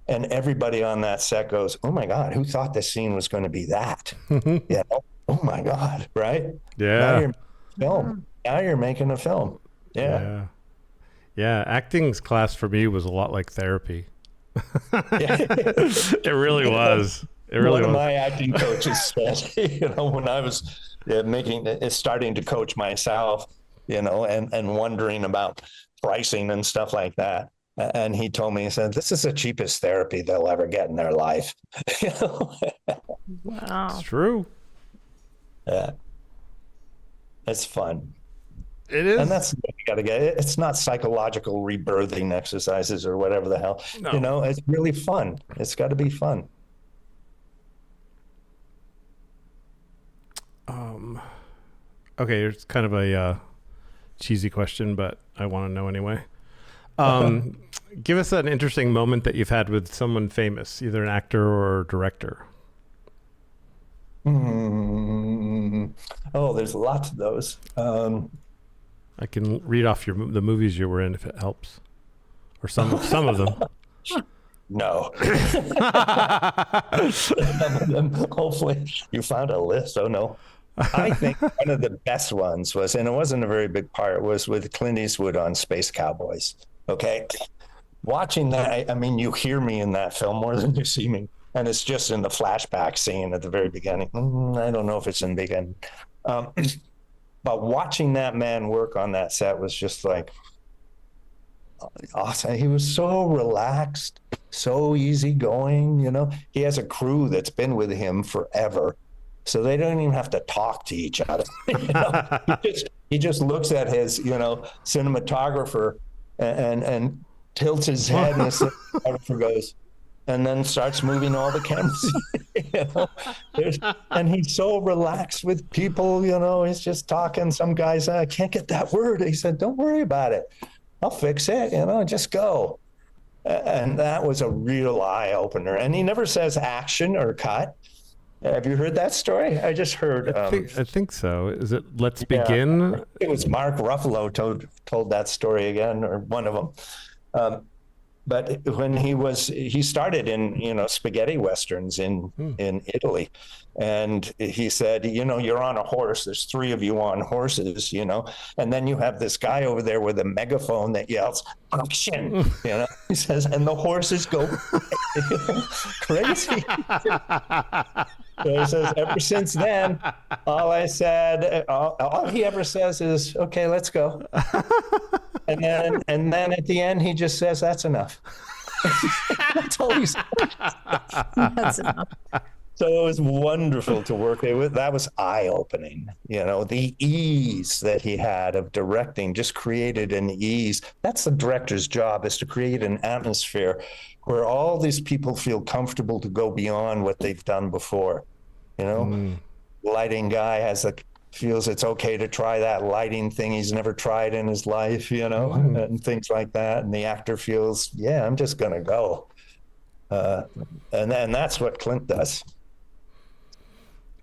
And everybody on that set goes, oh my God, who thought this scene was going to be that? Oh my God, right? Yeah. Now you're making a film. Yeah. Acting's class for me was a lot like therapy. It really was. One of my acting coaches said, when I was starting to coach myself, and wondering about pricing and stuff like that. And he told me, he said, this is the cheapest therapy they'll ever get in their life. Wow. It's true. Yeah. It's fun. It is. And that's what you got to get. It's not psychological rebirthing exercises or whatever the hell. No. It's really fun. It's got to be fun. Okay, it's kind of a cheesy question, but I want to know anyway. Give us an interesting moment that you've had with someone famous, either an actor or director. Oh, there's lots of those. I can read off the movies you were in if it helps, or some of them. No. Hopefully you found a list. Oh no. I think one of the best ones was, and it wasn't a very big part, was with Clint Eastwood on Space Cowboys. Okay. Watching that, I mean, you hear me in that film more than you see me. And it's just in the flashback scene at the very beginning. I don't know if it's in the beginning. But watching that man work on that set was just like awesome. He was so relaxed, so easygoing. He has a crew that's been with him forever. So they don't even have to talk to each other. He just looks at his, cinematographer and tilts his head, and the cinematographer goes, and then starts moving all the cameras. You know, and he's so relaxed with people, you know, he's just talking. Some guys, I can't get that word. He said, don't worry about it. I'll fix it, you know, just go. And that was a real eye opener. And he never says action or cut. Have you heard that story? I just heard. I think so. Is it Let's Begin? It was Mark Ruffalo told that story again, or one of them. But when he started in, you know, spaghetti westerns in Italy, and he said, you know, you're on a horse. There's 3 of you on horses, you know, and then you have this guy over there with a megaphone that yells, action, you know. He says, and the horses go crazy. So he says, ever since then, all he ever says is, okay, let's go. And then at the end, he just says, that's enough. That's all he says. That's enough. So it was wonderful to work with. That was eye-opening. You know, the ease that he had of directing just created an ease. That's the director's job, is to create an atmosphere where all these people feel comfortable to go beyond what they've done before. You know, lighting guy feels it's okay to try that lighting thing he's never tried in his life, you know, and things like that. And the actor feels, yeah, I'm just going to go. And that's what Clint does.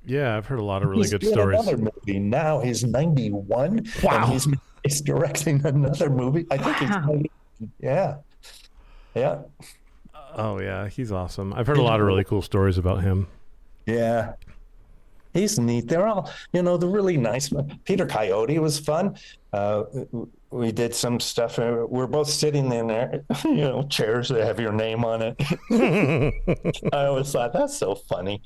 Yeah, I've heard a lot of really good stories. Another movie now. He's 91. Wow. And he's directing another movie. I think he's, yeah. Oh yeah, he's awesome. I've heard a lot of really cool stories about him. Yeah. He's neat. They're all, you know, the really nice one. Peter Coyote was fun. We did some stuff. We're both sitting in there, you know, chairs that have your name on it. I always thought that's so funny.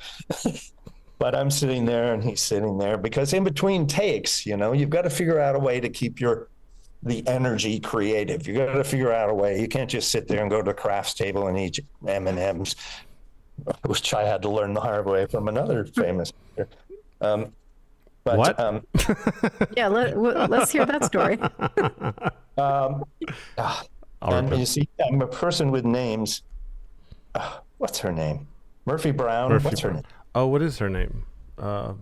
But I'm sitting there and he's sitting there, because in between takes, you know, you've got to figure out a way to keep the energy creative. You got to figure out a way. You can't just sit there and go to the crafts table and eat M&Ms, which I had to learn the hard way from another famous actor. But, what? Yeah, let's hear that story. And you see, I'm a person with names. What's her name? Murphy Brown. What's her name? Oh, what is her name? I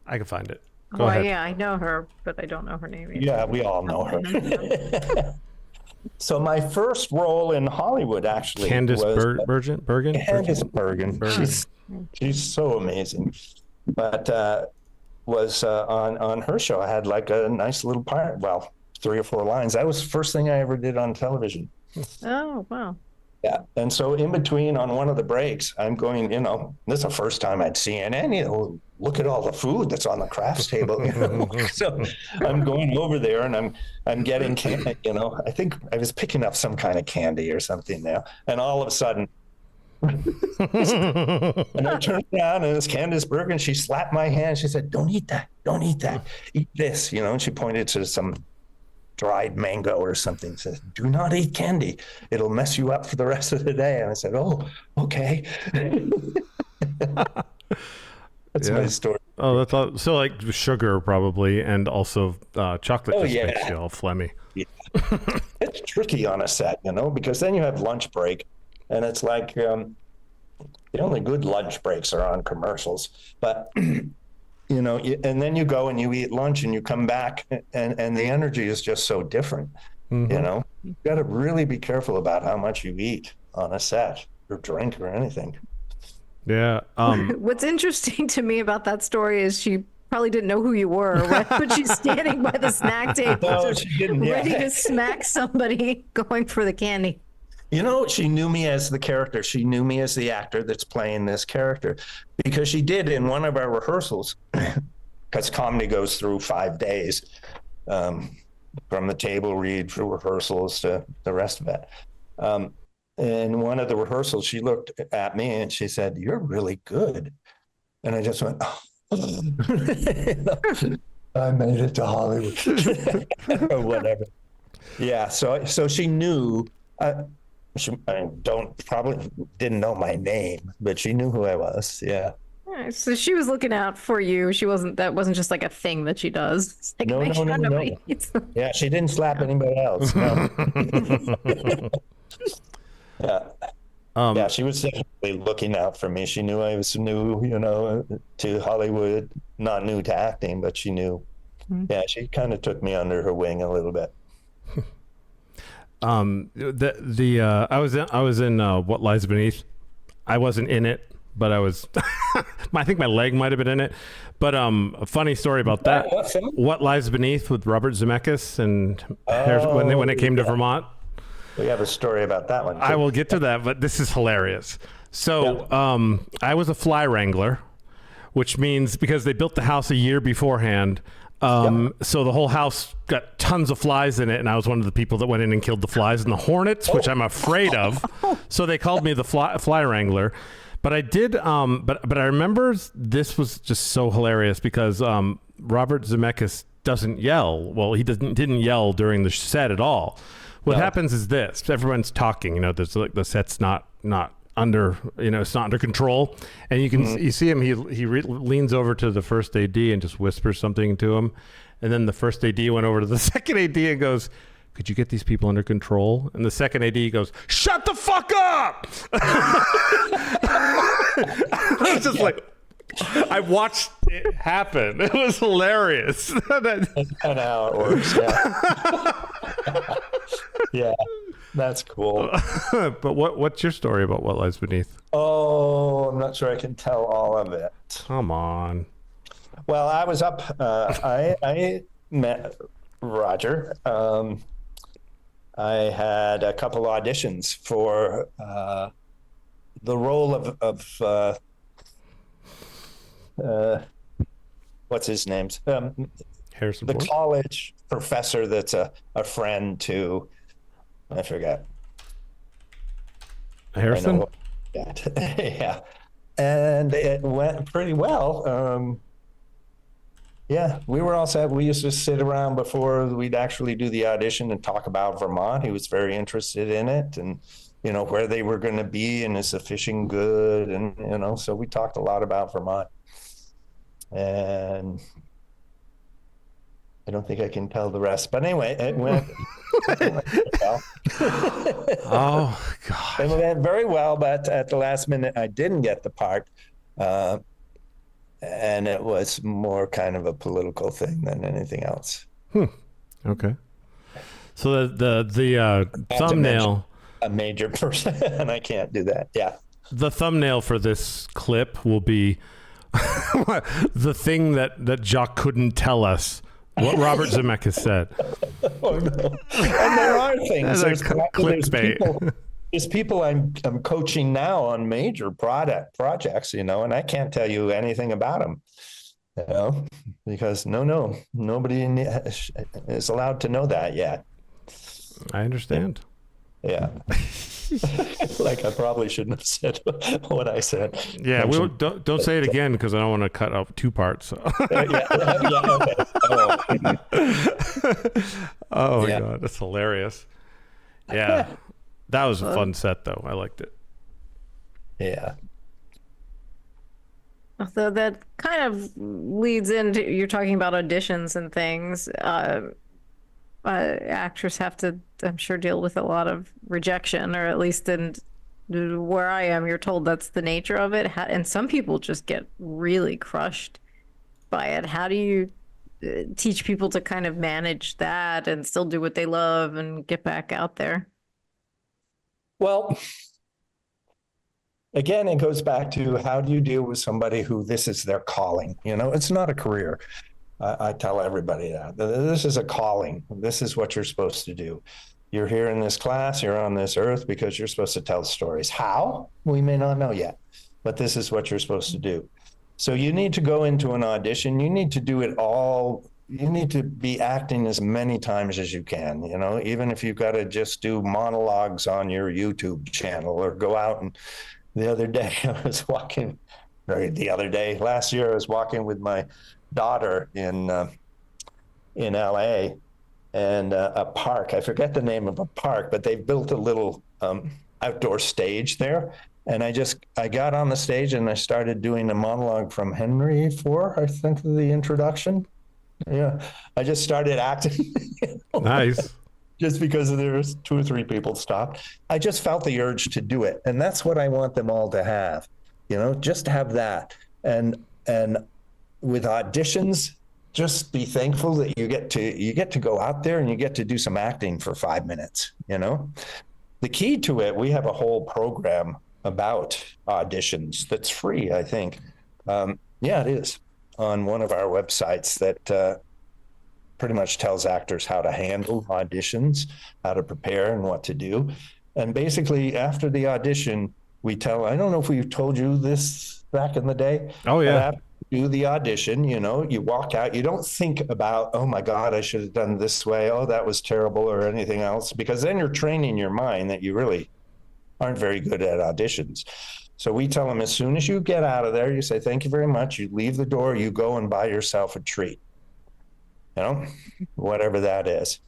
can find it. Go ahead. Yeah, I know her, but I don't know her name either. Yeah, we all know her. So my first role in Hollywood actually was Bergen. Candice Bergen. She's so amazing. But was on her show. I had like a nice little part. Well, 3 or 4 lines. That was the first thing I ever did on television. Oh, wow. Yeah. And so in between, on one of the breaks, I'm going, you know, this is the first time I'd CNN, you know, look at all the food that's on the crafts table. You know? So I'm going over there and I'm getting, you know, I think I was picking up some kind of candy or something now. And all of a sudden, and I turned around and it's Candice Bergen. She slapped my hand. She said, don't eat that. Don't eat that. Eat this, you know, and she pointed to some dried mango or something. Says, do not eat candy. It'll mess you up for the rest of the day. And I said, oh, okay. That's my story. Oh, that's so like sugar probably, and also chocolate makes you all phlegmy. Yeah. It's tricky on a set, you know, because then you have lunch break, and it's like the only good lunch breaks are on commercials. But you know, and then you go and you eat lunch and you come back and the energy is just so different. You know, you got to really be careful about how much you eat on a set or drink or anything. Yeah. What's interesting to me about that story is she probably didn't know who you were, but she's standing by the snack table, ready to smack somebody going for the candy. You know, she knew me as the character. She knew me as the actor that's playing this character, because she did in one of our rehearsals, because comedy goes through 5 days, from the table read for rehearsals to the rest of it. In one of the rehearsals, she looked at me and she said, "You're really good." And I just went, oh. I made it to Hollywood or whatever. Yeah. So she knew, probably didn't know my name, but she knew who I was. Yeah. All right, so she was looking out for you. That wasn't just like a thing that she does. It's like, no. Yeah. She didn't slap anybody else. No. Yeah. Yeah, she was definitely looking out for me. She knew I was new, to Hollywood, not new to acting, but she knew. Yeah, she kind of took me under her wing a little bit. I was in What Lies Beneath. I wasn't in it, but I was. I think my leg might have been in it. But a funny story about that. What Lies Beneath with Robert Zemeckis and when it came to Vermont. We have a story about that one too. I will get to that, but this is hilarious. So I was a fly wrangler, which means because they built the house a year beforehand. So the whole house got tons of flies in it, and I was one of the people that went in and killed the flies and the hornets, which I'm afraid of. So they called me the fly wrangler. But I did, but I remember this was just so hilarious because Robert Zemeckis doesn't yell. Well, he didn't yell during the set at all. What happens is this: everyone's talking. There's like the set's not under, it's not under control, and you see him. He leans over to the first AD and just whispers something to him, and then the first AD went over to the second AD and goes, "Could you get these people under control?" And the second AD goes, "Shut the fuck up!" I was just like, I watched it happen. It was hilarious. That's kind of how it works. Yeah. Yeah, that's cool. But what's your story about What Lies Beneath? Oh, I'm not sure I can tell all of it. Come on. Well, I was up. I met Roger. I had a couple auditions for the role of what's his name? Harrison the Ford? college professor that's a friend to, I forget. Harrison? Yeah. And it went pretty well. Yeah, we were all set. We used to sit around before we'd actually do the audition and talk about Vermont. He was very interested in it and, where they were going to be and is the fishing good? And, so we talked a lot about Vermont. And I don't think I can tell the rest, but anyway, it went well. Oh, God. It went very well, but at the last minute, I didn't get the part. And it was more kind of a political thing than anything else. Okay. So the thumbnail. A major person, and I can't do that. Yeah. The thumbnail for this clip will be the thing that Jock couldn't tell us. What Robert Zemeckis said. Oh, no. And there are things. There's people I'm coaching now on major projects, and I can't tell you anything about them, because nobody is allowed to know that yet. I understand. Yeah. Like I probably shouldn't have said what I said. Yeah, don't say it again because I don't want to cut out two parts. Okay. Oh my God, that's hilarious. Yeah, that was a fun set though. I liked it. Yeah. So that kind of leads into, you're talking about auditions and things. Actors have to, I'm sure, deal with a lot of rejection, or at least in where I am, you're told that's the nature of it. And some people just get really crushed by it. How do you teach people to kind of manage that and still do what they love and get back out there? Well, again, it goes back to how do you deal with somebody who this is their calling? It's not a career. I tell everybody that this is a calling. This is what you're supposed to do. You're here in this class, you're on this earth because you're supposed to tell stories. How? We may not know yet, but this is what you're supposed to do. So you need to go into an audition. You need to do it all. You need to be acting as many times as you can, even if you've got to just do monologues on your YouTube channel or go out. And the other day last year, I was walking with my daughter in LA and a park. I forget the name of a park, but they built a little outdoor stage there. And I got on the stage and I started doing a monologue from Henry IV, I think, the introduction. Yeah. I just started acting. Nice. just because there was 2 or 3 people stopped. I just felt the urge to do it. And that's what I want them all to have, just have that. And with auditions, just be thankful that you get to go out there and you get to do some acting for 5 minutes. The key to it, we have a whole program about auditions that's free, I think. Yeah, it is, on one of our websites that pretty much tells actors how to handle auditions, how to prepare and what to do. And basically after the audition, I don't know if we've told you this back in the day. Oh, yeah. But after you do the audition, you walk out, you don't think about, oh my God, I should have done this way. Oh, that was terrible, or anything else, because then you're training your mind that you really aren't very good at auditions. So we tell them, as soon as you get out of there, you say, thank you very much. You leave the door, you go and buy yourself a treat, whatever that is.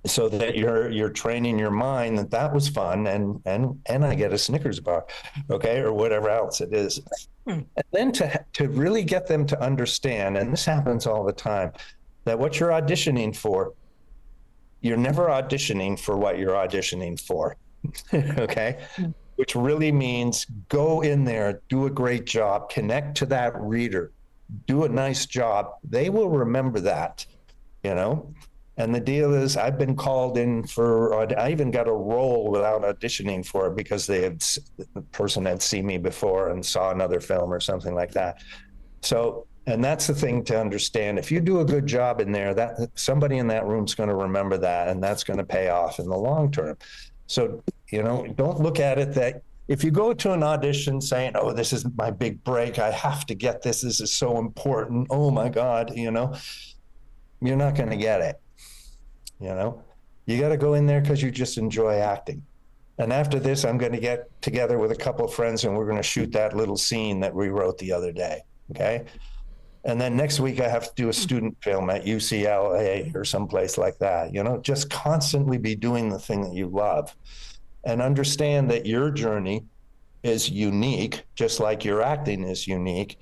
So that you're training your mind that was fun, and I get a Snickers bar, okay, or whatever else it is. And then to really get them to understand, and this happens all the time, that what you're auditioning for, you're never auditioning for what you're auditioning for, okay? Which really means go in there, do a great job, connect to that reader, do a nice job. They will remember that, And the deal is, I've been called in I even got a role without auditioning for it, because the person had seen me before and saw another film or something like that. So, and that's the thing to understand. If you do a good job in there, that somebody in that room is going to remember that, and that's going to pay off in the long term. So, don't look at it that if you go to an audition saying, oh, this is my big break, I have to get this is so important, oh my God, you're not going to get it. You got to go in there because you just enjoy acting. And after this, I'm going to get together with a couple of friends and we're going to shoot that little scene that we wrote the other day. Okay. And then next week I have to do a student film at UCLA or someplace like that. Just constantly be doing the thing that you love, and understand that your journey is unique, just like your acting is unique.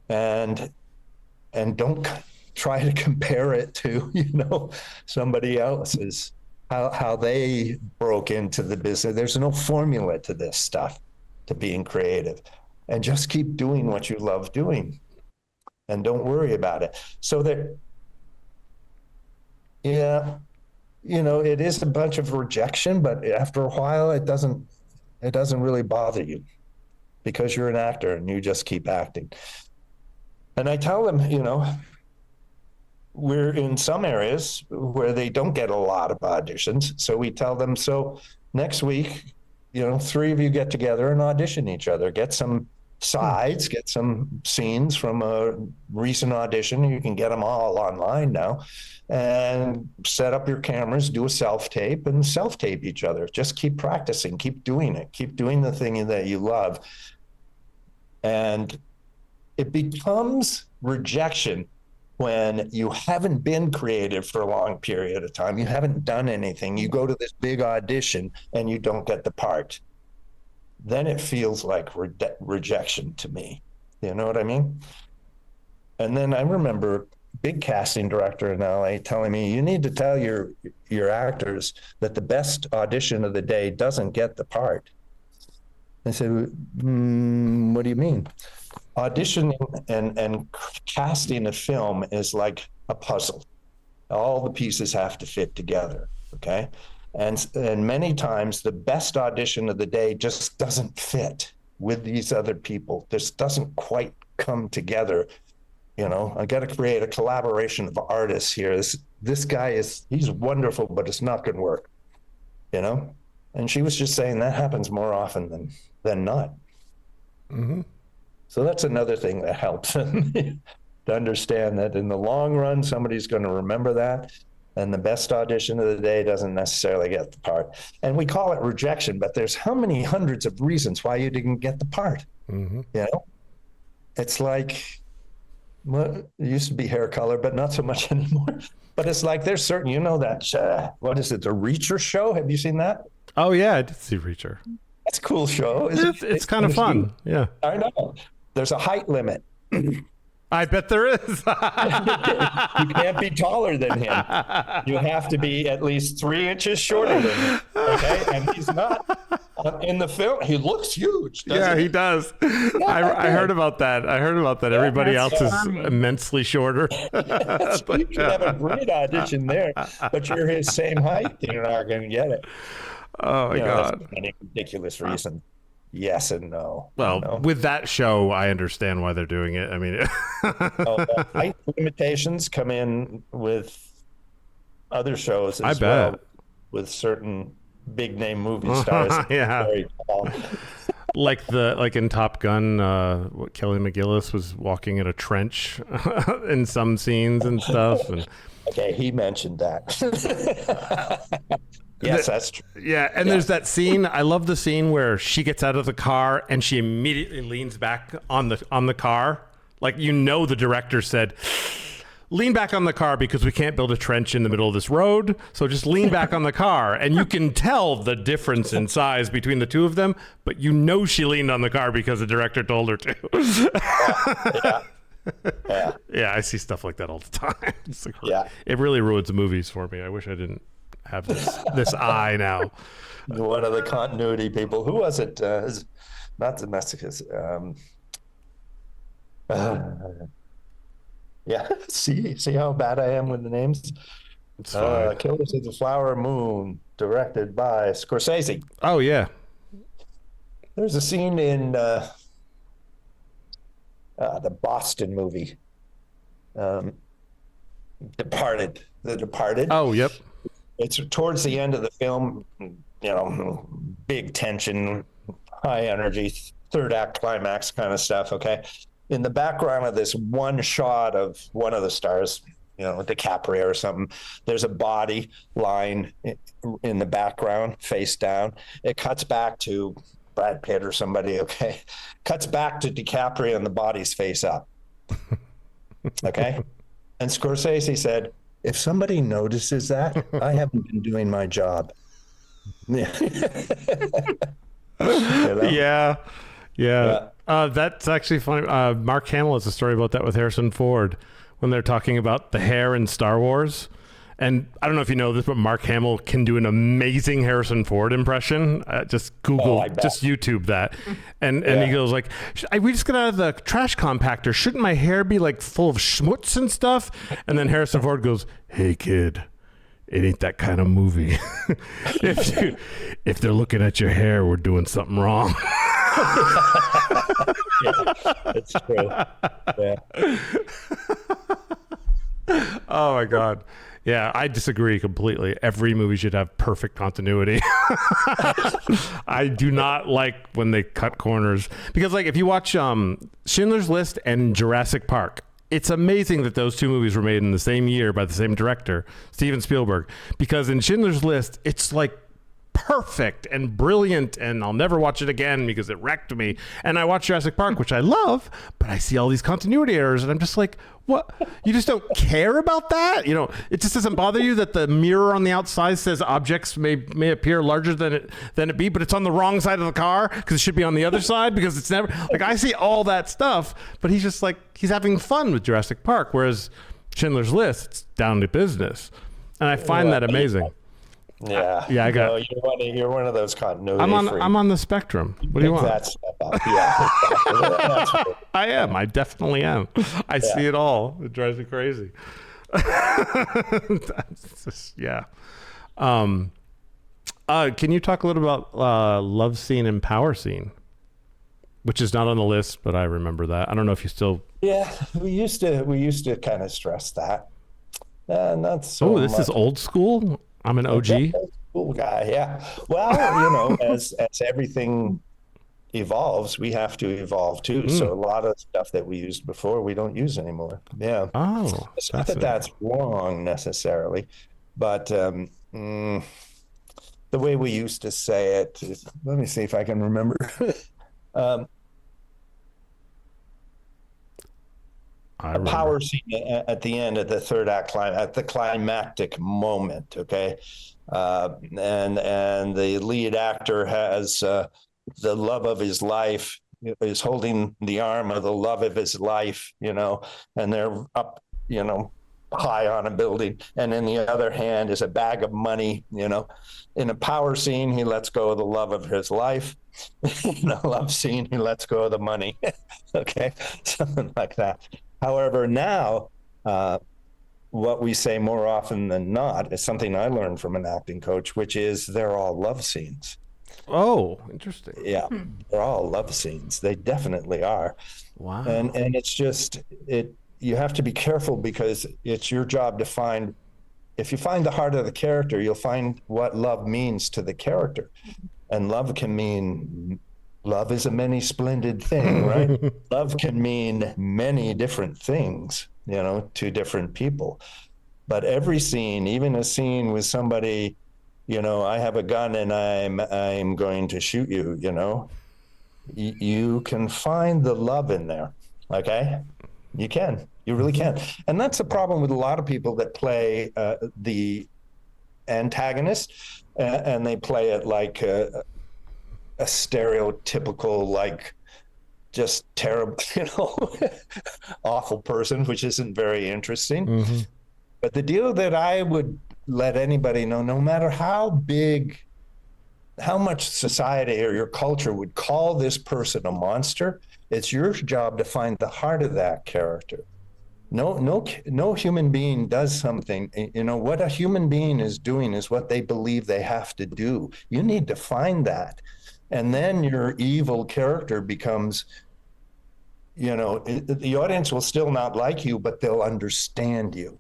And don't try to compare it to, somebody else's, how they broke into the business. There's no formula to this stuff, to being creative, and just keep doing what you love doing and don't worry about it. So that, it is a bunch of rejection, but after a while, it doesn't really bother you, because you're an actor and you just keep acting. And I tell them, we're in some areas where they don't get a lot of auditions. So we tell them, so next week, 3 of you get together and audition each other, get some sides, get some scenes from a recent audition. You can get them all online now, and set up your cameras, do a self-tape and self-tape each other. Just keep practicing, keep doing it, keep doing the thing that you love. And it becomes rejection when you haven't been creative for a long period of time. You haven't done anything. You go to this big audition and you don't get the part. Then it feels like rejection to me. You know what I mean? And then I remember a big casting director in LA telling me, you need to tell your actors that the best audition of the day doesn't get the part. I said, what do you mean? Auditioning and casting a film is like a puzzle. All the pieces have to fit together, okay? And many times the best audition of the day just doesn't fit with these other people. This doesn't quite come together. I got to create a collaboration of artists here. This guy he's wonderful, but it's not going to work, And she was just saying that happens more often than not. Mm-hmm. So that's another thing that helps to understand that in the long run, somebody's going to remember that. And the best audition of the day doesn't necessarily get the part. And we call it rejection, but there's how many hundreds of reasons why you didn't get the part? Mm-hmm. It's like, well, it used to be hair color, but not so much anymore. But it's like there's certain, that, what is it, the Reacher show? Have you seen that? Oh, yeah, I did see Reacher. That's a cool show. It's kind of fun. Yeah. I know. There's a height limit. I bet there is. You can't be taller than him. You have to be at least 3 inches shorter than him. Okay, and he's not. In the film, he looks huge. Yeah, he does. I heard about that. Everybody else is immensely shorter. You can have a great audition there, but you're his same height. You're not going to get it. Oh my God! That's any ridiculous reason. Yes and no. Well, with that show, I understand why they're doing it. I mean, the height limitations come in with other shows as bet. well, with certain big name movie stars. Yeah. Very tall. like in Top Gun, Kelly McGillis was walking in a trench in some scenes and stuff. And okay, he mentioned that. Yes, that's true. Yeah, and there's that scene. I love the scene where she gets out of the car and she immediately leans back on the car. Like, the director said, lean back on the car because we can't build a trench in the middle of this road. So just lean back on the car. And you can tell the difference in size between the two of them, but she leaned on the car because the director told her to. Yeah, I see stuff like that all the time. It really ruins the movies for me. I wish I didn't have this eye now. One of the continuity people. Who was it? Not domesticus. Yeah. See how bad I am with the names. Killers of the Flower Moon, directed by Scorsese. Oh yeah. There's a scene in the Boston movie, Departed. The Departed. Oh yep. It's towards the end of the film, big tension, high energy, third act climax kind of stuff. Okay. In the background of this one shot of one of the stars, DiCaprio or something, there's a body lying in the background, face down. It cuts back to Brad Pitt or somebody. Okay. Cuts back to DiCaprio and the body's face up. Okay. And Scorsese said, if somebody notices that, I haven't been doing my job. Yeah. That's actually funny. Mark Hamill has a story about that with Harrison Ford when they're talking about the hair in Star Wars. And I don't know if you know this, but Mark Hamill can do an amazing Harrison Ford impression. Just Google, just YouTube that. And he goes like, we just got out of the trash compactor. Shouldn't my hair be like full of schmutz and stuff? And then Harrison Ford goes, hey kid, it ain't that kind of movie. if they're looking at your hair, we're doing something wrong. It's true. Yeah. Oh my God. Yeah, I disagree completely. Every movie should have perfect continuity. I do not like when they cut corners because, like, if you watch Schindler's List and Jurassic Park, it's amazing that those two movies were made in the same year by the same director, Steven Spielberg. Because in Schindler's List, it's like perfect and brilliant, and I'll never watch it again because it wrecked me. And I watch Jurassic Park, which I love, but I see all these continuity errors, and I'm just like, what? You just don't care about that? It just doesn't bother you that the mirror on the outside says objects may appear larger than it be, but it's on the wrong side of the car because it should be on the other side because it's never like I see all that stuff, but he's just like he's having fun with Jurassic Park, whereas Schindler's List, it's down to business, and I find that amazing. Yeah. I got. You're one of those continuity. I'm on the spectrum. What do you want? That stuff up. Yeah. That's true. I am. I definitely am. I see it all. It drives me crazy. That's just, yeah. Can you talk a little about love scene and power scene, which is not on the list, but I remember that. I don't know if you still. Yeah, we used to kind of stress that. Not so. Oh, this is old school. I'm an OG. Cool guy, yeah. Well, as everything evolves, we have to evolve too. So a lot of stuff that we used before, we don't use anymore. Yeah. Oh, it's not that's wrong necessarily, but the way we used to say it. Let me see if I can remember. A power scene at the end of the third act at the climactic moment, okay, and the lead actor has the love of his life is holding the arm of the love of his life, and they're up, high on a building. And in the other hand is a bag of money, In a power scene, he lets go of the love of his life. In a love scene, he lets go of the money. Okay, something like that. However, now, what we say more often than not is something I learned from an acting coach, which is they're all love scenes. Oh, interesting. Yeah, they're all love scenes. They definitely are. Wow. And it's just, you have to be careful because it's your job to find, if you find the heart of the character, you'll find what love means to the character. And love can mean, love is a many splendid thing, right? Love can mean many different things, to different people. But every scene, even a scene with somebody, I have a gun and I'm going to shoot you, you can find the love in there. Okay. You really can. And that's the problem with a lot of people that play the antagonist and they play it like a stereotypical, like just terrible, awful person, which isn't very interesting. Mm-hmm. But the deal that I would let anybody know, no matter how much society or your culture would call this person a monster, it's your job to find the heart of that character. No human being does something. What a human being is doing is what they believe they have to do. You need to find that. And then your evil character becomes, the audience will still not like you, but they'll understand you,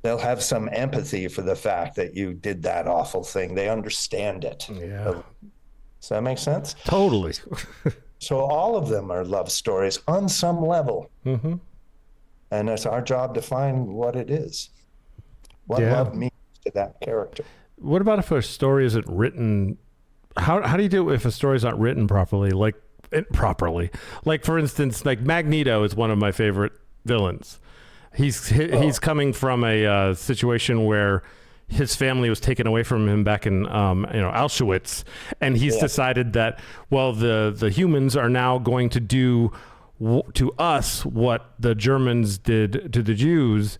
They'll have some empathy for the fact that you did that awful thing. They understand it. Yeah. Does that make sense? Totally. So all of them are love stories on some level. Mm-hmm. And it's our job to find what it is, what love means to that character. What about if a story isn't written? How do you do it if a story's not written properly? Like, for instance, like Magneto is one of my favorite villains. He's coming from a situation where his family was taken away from him back in Auschwitz, and he's decided that the humans are now going to do to us what the Germans did to the Jews.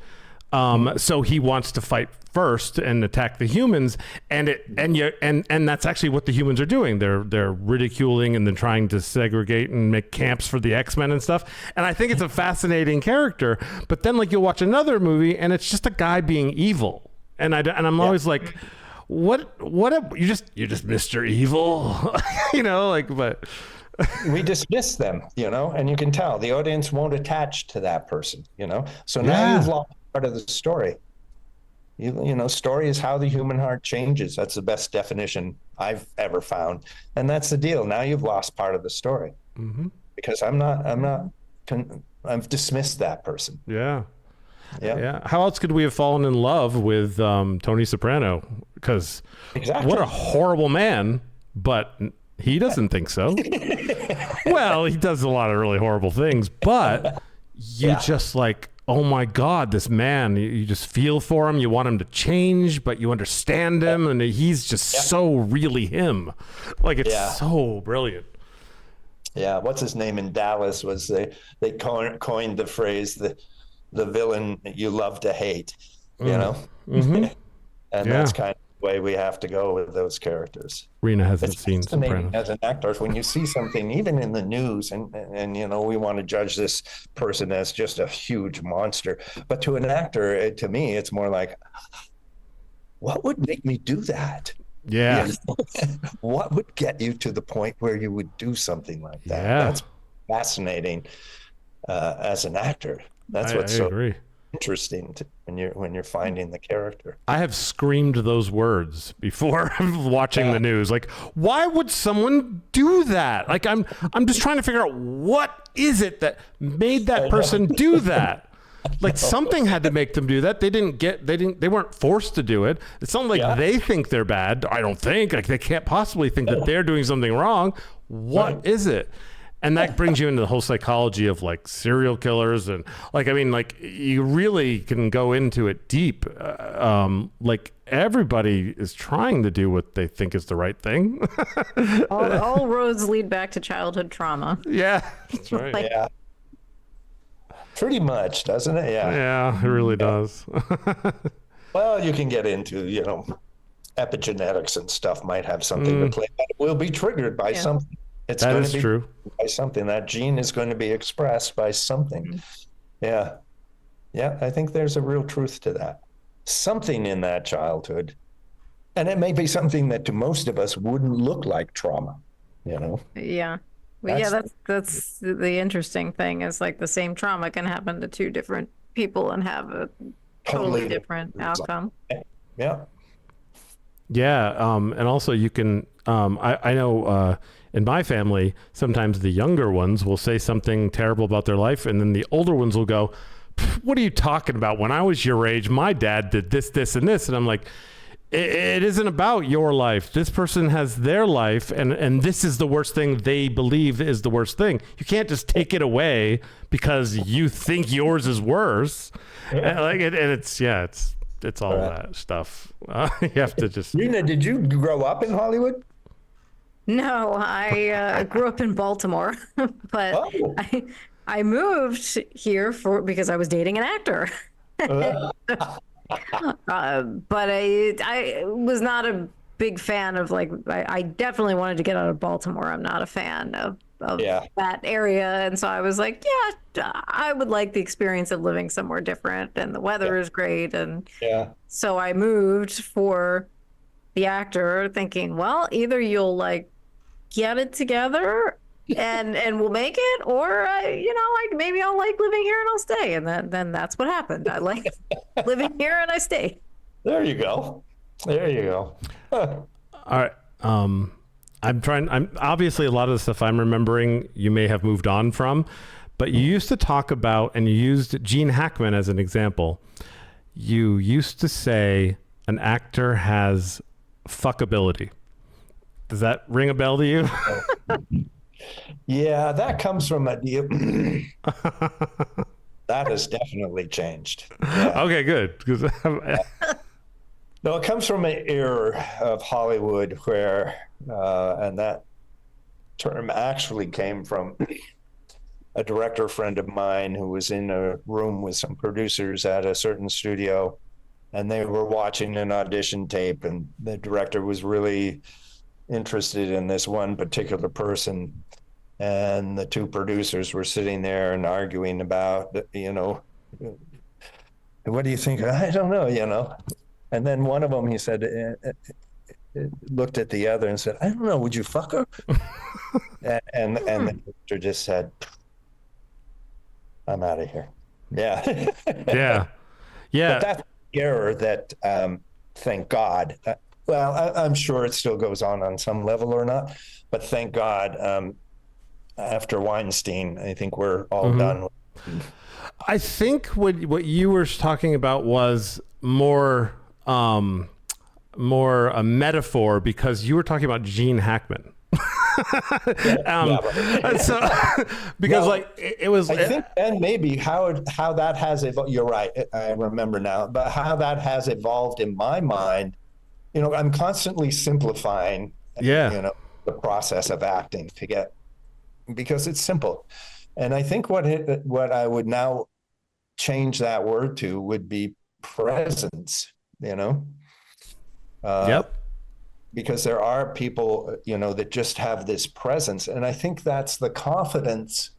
So he wants to fight first and attack the humans, and that's actually what the humans are doing. They're ridiculing and then trying to segregate and make camps for the X-Men and stuff. And I think it's a fascinating character. But then like you'll watch another movie and it's just a guy being evil, and I'm always like, what you're just Mr. Evil, but. We dismiss them, and you can tell the audience won't attach to that person, So now you've lost part of the story. Story is how the human heart changes. That's the best definition I've ever found. And that's the deal. Now you've lost part of the story. Mm-hmm. Because I've dismissed that person. Yeah. How else could we have fallen in love with Tony Soprano? Because what a horrible man, but he doesn't think so. Well, he does a lot of really horrible things, but you just like, oh my God, this man, you just feel for him. You want him to change, but you understand him, and he's just so really him. Like, it's so brilliant. Yeah, what's his name in Dallas was they coined the phrase, the villain you love to hate, Mm-hmm. And that's kind of the way we have to go with those characters. Rena hasn't seen Sopranos. As an actor, when you see something, even in the news, and we want to judge this person as just a huge monster, but to an actor, to me, it's more like, what would make me do that? Yeah. What would get you to the point where you would do something like that? Yeah. That's fascinating as an actor. That's what's I so agree. Interesting when you're finding the character. I have screamed those words before watching the news. Like, why would someone do that? Like, I'm just trying to figure out what is it that made that person do that. Like, something had to make them do that. They weren't forced to do it. It's not like they think they're bad. I don't think. Like, they can't possibly think that they're doing something wrong. What is it? And that brings you into the whole psychology of like serial killers and like, I mean, like you really can go into it deep. Like everybody is trying to do what they think is the right thing. All roads lead back to childhood trauma. Yeah, that's right. Like, Yeah. Pretty much, doesn't it? Yeah. Yeah, it really does. Well, you can get into, epigenetics and stuff might have something to play, but it will be triggered by something. It's That going is to be true. by something. That gene is going to be expressed by something. Yeah. Yeah, I think there's a real truth to that. Something in that childhood. And it may be something that to most of us wouldn't look like trauma, yeah. Well, that's the interesting thing is like the same trauma can happen to two different people and have a totally different outcome. Yeah. Yeah. And also you can, I know, in my family, sometimes the younger ones will say something terrible about their life, and then the older ones will go, "What are you talking about? When I was your age, my dad did this, this, and this." And I'm like, it isn't about your life. This person has their life, and this is the worst thing they believe is the worst thing. You can't just take it away because you think yours is worse. And it's all that stuff. You have to just. Rena, did you grow up in Hollywood? No, I grew up in Baltimore, but I moved here because I was dating an actor. But I was not a big fan of I definitely wanted to get out of Baltimore. I'm not a fan of that area. And so I was like, yeah, I would like the experience of living somewhere different, and the weather is great. And so I moved for the actor thinking, well, either you'll get it together and we'll make it, or maybe I'll like living here and I'll stay. And then that's what happened. I like living here and I stayed. There you go. All right. I'm obviously a lot of the stuff I'm remembering you may have moved on from, but you used to talk about, and you used Gene Hackman as an example. You used to say an actor has fuckability. Does that ring a bell to you? Yeah, that comes from a deal. That has definitely changed. Yeah. Okay, good. No, it comes from an era of Hollywood where, and that term actually came from a director friend of mine who was in a room with some producers at a certain studio, and they were watching an audition tape, and the director was really interested in this one particular person, and the two producers were sitting there and arguing about, what do you think? I don't know, And then one of them, he said, looked at the other and said, I don't know, would you fuck her? and the director just said, I'm out of here. Yeah. Yeah. But that's the error that, thank God, I'm sure it still goes on some level or not, but thank God, after Weinstein, I think we're all done. I think what you were talking about was more a metaphor, because you were talking about Gene Hackman. So because it was, I think, and maybe how that has evolved. You're right. I remember now, but how that has evolved in my mind. I'm constantly simplifying, the process of acting because it's simple. And I think what I would now change that word to would be presence, Yep. Because there are people, that just have this presence. And I think that's the confidence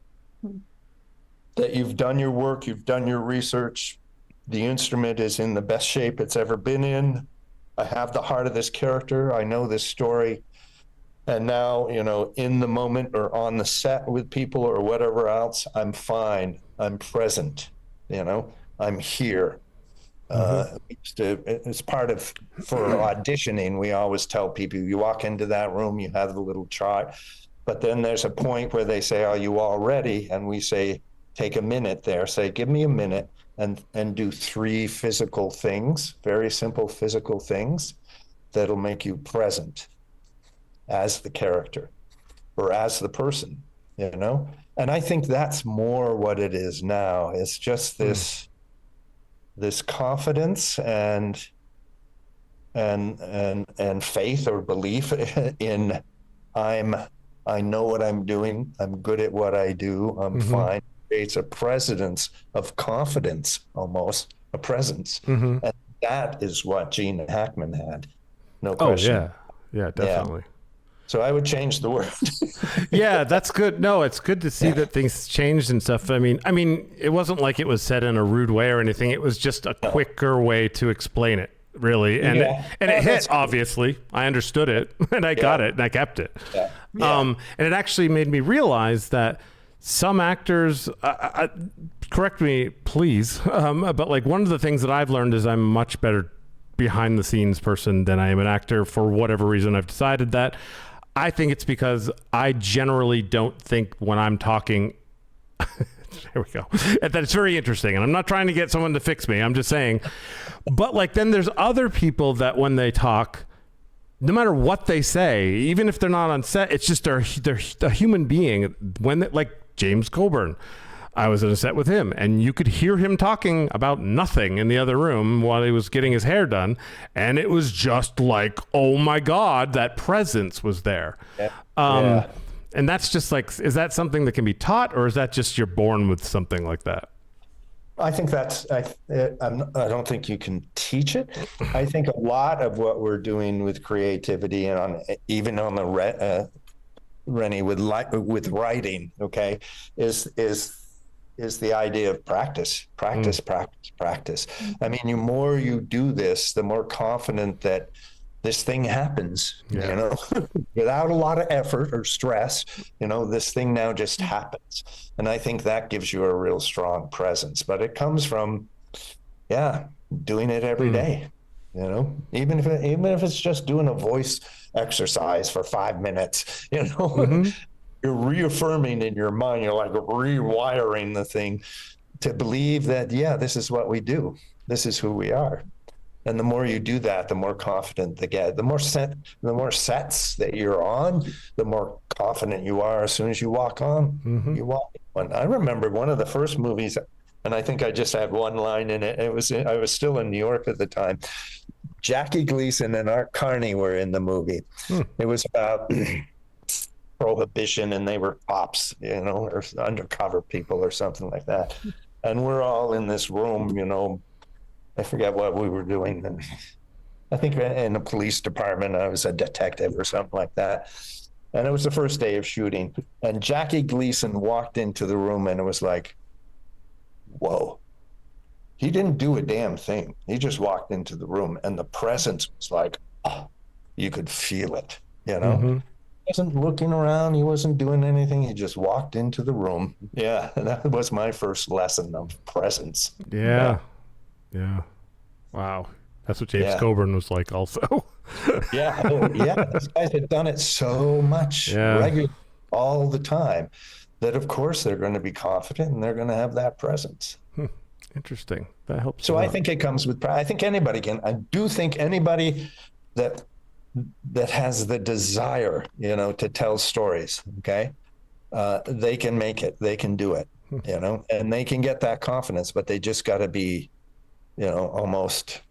that you've done your work, you've done your research, the instrument is in the best shape it's ever been in. I have the heart of this character. I know this story. And now, in the moment or on the set with people or whatever else, I'm fine. I'm present. I'm here. It's part of, for auditioning, we always tell people, you walk into that room, you have the little chart, but then there's a point where they say, are you all ready? And we say, take a minute there. Say, give me a minute and do 3 physical things, very simple physical things that'll make you present as the character or as the person. you know? And I think that's more what it is now. It's just this confidence and faith or belief in I know what I'm doing. I'm good at what I do. I'm fine. It's a presence of confidence, almost a presence. And that is what Gene Hackman had. No question. Oh, yeah, definitely. Yeah. So I would change the word. Yeah, that's good. No, it's good to see that things changed and stuff. I mean, it wasn't like it was said in a rude way or anything. It was just a quicker way to explain it, really. And it hit, obviously. I understood it, and I got it, and I kept it. Yeah. And it actually made me realize that some actors, correct me, please, but like one of the things that I've learned is I'm a much better behind the scenes person than I am an actor. For whatever reason, I've decided that. I think it's because I generally don't think when I'm talking, here we go, and that's very interesting. And I'm not trying to get someone to fix me. I'm just saying, but like, then there's other people that when they talk, no matter what they say, even if they're not on set, it's just they're a human being. When they, like James Coburn, I was in a set with him, and you could hear him talking about nothing in the other room while he was getting his hair done, and it was just like, oh my God, that presence was there. And that's just like, is that something that can be taught, or is that just you're born with something like that? I think I don't think you can teach it. I think a lot of what we're doing with creativity and even on the Rennie with writing, okay, is the idea of practice. I mean, the more you do this, the more confident that this thing happens, you know, without a lot of effort or stress, you know, this thing now just happens. And I think that gives you a real strong presence, but it comes from, doing it every day, you know, even if it's just doing a voice exercise for 5 minutes, you know, you're reaffirming in your mind, you're like rewiring the thing to believe that, this is what we do. This is who we are. And the more you do that, the more confident they get. The more sets that you're on, the more confident you are as soon as you walk on. You walk on. I remember one of the first movies, and I think I just had one line in it. I was still in New York at the time. Jackie Gleason and Art Carney were in the movie. It was about prohibition, and they were cops, you know, or undercover people or something like that. And we're all in this room, you know, I forget what we were doing. And I think in the police department, I was a detective or something like that. And it was the first day of shooting. And Jackie Gleason walked into the room, and it was like, whoa. He didn't do a damn thing. He just walked into the room, and the presence was like, you could feel it, you know? He wasn't looking around. He wasn't doing anything. He just walked into the room. Yeah, that was my first lesson of presence. Yeah. Wow. That's what James Coburn was like also. These guys had done it so much regularly all the time that, of course, they're going to be confident and they're going to have that presence. Interesting. That helps. So I think it comes with, I think anybody can. I do think anybody that has the desire, you know, to tell stories, okay, they can make it. They can do it, you know, and they can get that confidence, but they just got to be, you know, almost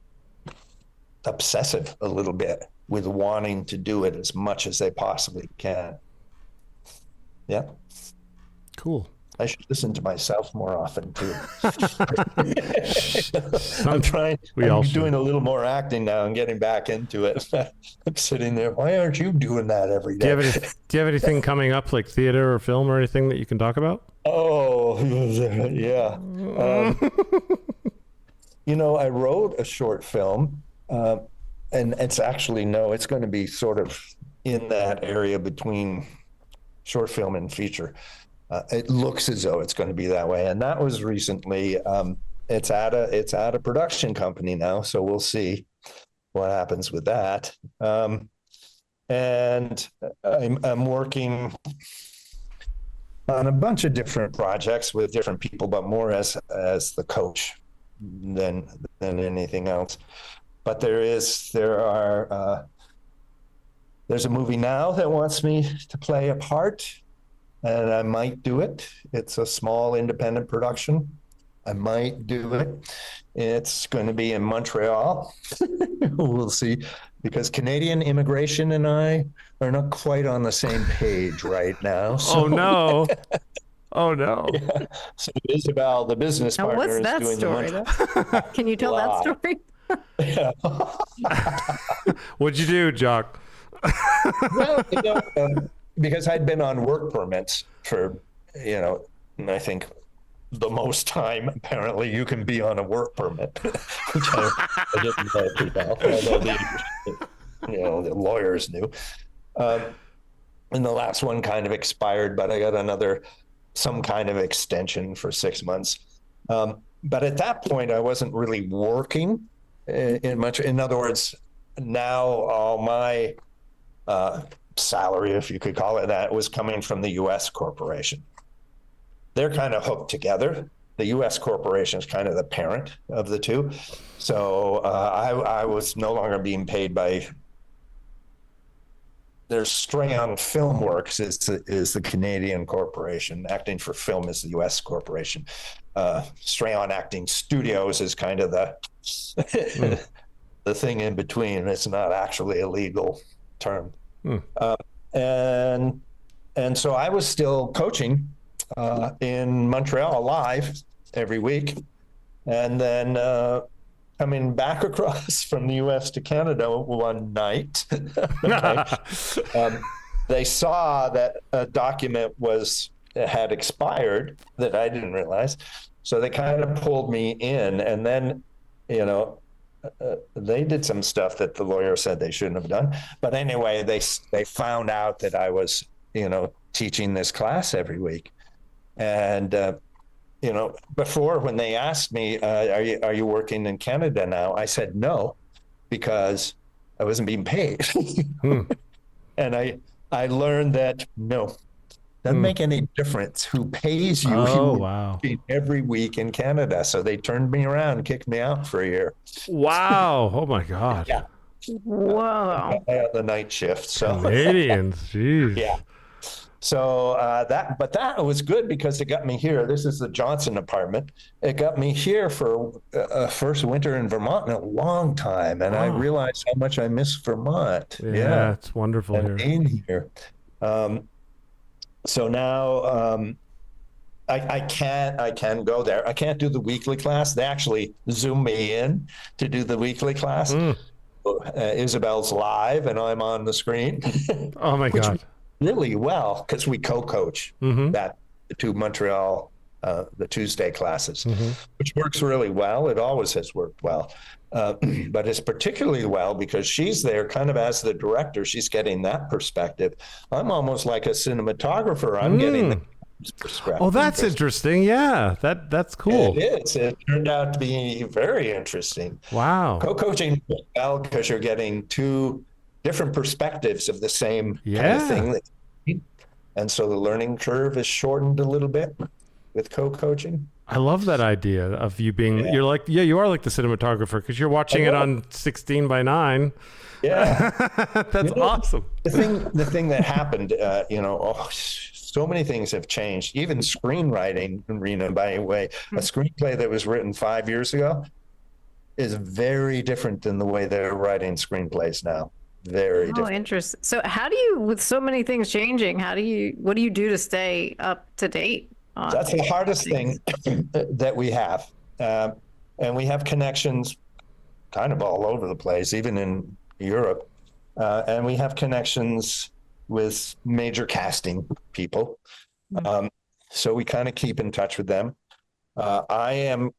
obsessive a little bit with wanting to do it as much as they possibly can. Yeah. Cool. I should listen to myself more often too. I'm doing a little more acting now and getting back into it. I'm sitting there. Why aren't you doing that every day? Do you have anything coming up, like theater or film or anything that you can talk about? Oh, yeah. You know, I wrote a short film, and it's actually, it's going to be sort of in that area between short film and feature. It looks as though it's going to be that way, and that was recently. It's at a production company now, so we'll see what happens with that. And I'm working on a bunch of different projects with different people, but more as the coach than anything else. But there's a movie now that wants me to play a part. and I might do it. It's a small independent production. I might do it. It's going to be in Montreal. We'll see, because Canadian immigration and I are not quite on the same page right now. So, Oh no. Oh no. yeah. So Isabel, the business Now, partner, what's is that doing story? the Can you tell that story? Yeah. What'd you do, Jock? Well, because I'd been on work permits for, and I think the most time apparently you can be on a work permit, which I didn't know too well, although the lawyers knew. And the last one kind of expired, but I got some kind of extension for 6 months. But at that point, I wasn't really working in much. In other words, now all my salary, if you could call it that, was coming from the U.S. corporation. They're kind of hooked together. The U.S. corporation is kind of the parent of the two. So I was no longer being paid by. There's Straeon Filmworks is the Canadian corporation. Acting for Film is the U.S. corporation. Straeon Acting Studios is kind of the thing in between. It's not actually a legal term. And so I was still coaching in Montreal live every week, and then coming back across from the U.S. to Canada one night. They saw that a document had expired that I didn't realize, so they kind of pulled me in, and then they did some stuff that the lawyer said they shouldn't have done. But anyway, they found out that I was teaching this class every week. And, before, when they asked me, are you working in Canada now? I said no, because I wasn't being paid. And I learned that doesn't make any difference who pays you. Oh, wow. Every week in Canada. So they turned me around and kicked me out for a year. Wow. Oh my God. Yeah. Whoa. I had the night shift. So Canadians. Jeez. yeah. So that was good, because it got me here. This is the Johnson apartment. It got me here for first winter in Vermont in a long time. And I realized how much I miss Vermont. Yeah. It's wonderful and here. being here. So now I can go there. I can't do the weekly class. They actually Zoom me in to do the weekly class. Isabel's live and I'm on the screen. Oh my God. Really well, because we co-coach the two Montreal, the Tuesday classes, which works really well. It always has worked well. But it's particularly well because she's there kind of as the director. She's getting that perspective. I'm almost like a cinematographer. I'm getting the perspective. Oh, that's interesting. Yeah, that's cool. It is. It turned out to be very interesting. Wow. Co-coaching well, because you're getting two different perspectives of the same kind of thing. And so the learning curve is shortened a little bit with co-coaching. I love that idea of you being, you are like the cinematographer, because you're watching it on 16:9. Yeah. That's awesome. The thing that happened, so many things have changed. Even screenwriting, Rena, by the way, a screenplay that was written 5 years ago is very different than the way they're writing screenplays now. Very different. Oh, interesting. So how do you, with so many things changing, what do you do to stay up to date? That's the hardest thing that we have. And we have connections kind of all over the place, even in Europe. And we have connections with major casting people. So we kind of keep in touch with them. I am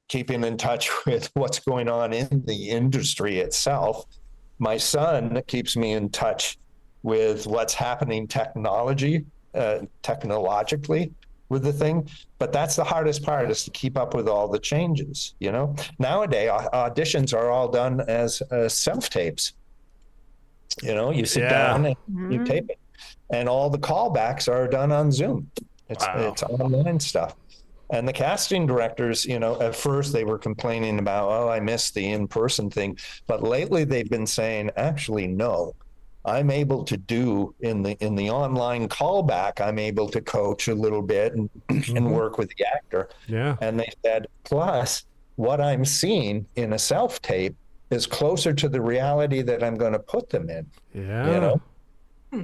keeping in touch with what's going on in the industry itself. My son keeps me in touch with what's happening technologically with the thing. But that's the hardest part, is to keep up with all the changes. Nowadays auditions are all done as self-tapes. You sit down and you tape it, and all the callbacks are done on Zoom. It's online stuff. And the casting directors, at first they were complaining about, I missed the in-person thing. But lately they've been saying, actually, no, I'm able to do in the online callback, I'm able to coach a little bit and work with the actor. Yeah. And they said, plus what I'm seeing in a self-tape is closer to the reality that I'm going to put them in. Yeah. You know?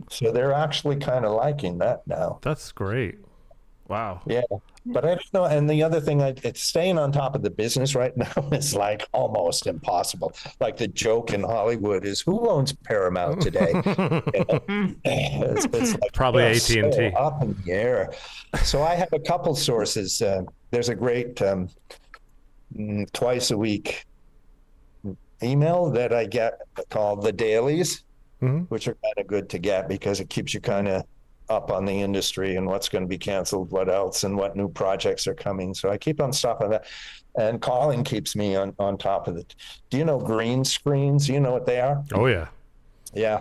So they're actually kind of liking that now. That's great. Wow. Yeah. But I don't know. And the other thing, it's staying on top of the business right now is like almost impossible. Like the joke in Hollywood is, who owns Paramount today? You know? It's like, Probably AT&T. So up in the air. So I have a couple sources. There's a great twice a week email that I get called the dailies, which are kind of good to get because it keeps you kind of up on the industry and what's going to be canceled, what else, and what new projects are coming. So I keep on top of that. And Colin keeps me on top of it. Do you know green screens? You know what they are? Oh, yeah. Yeah.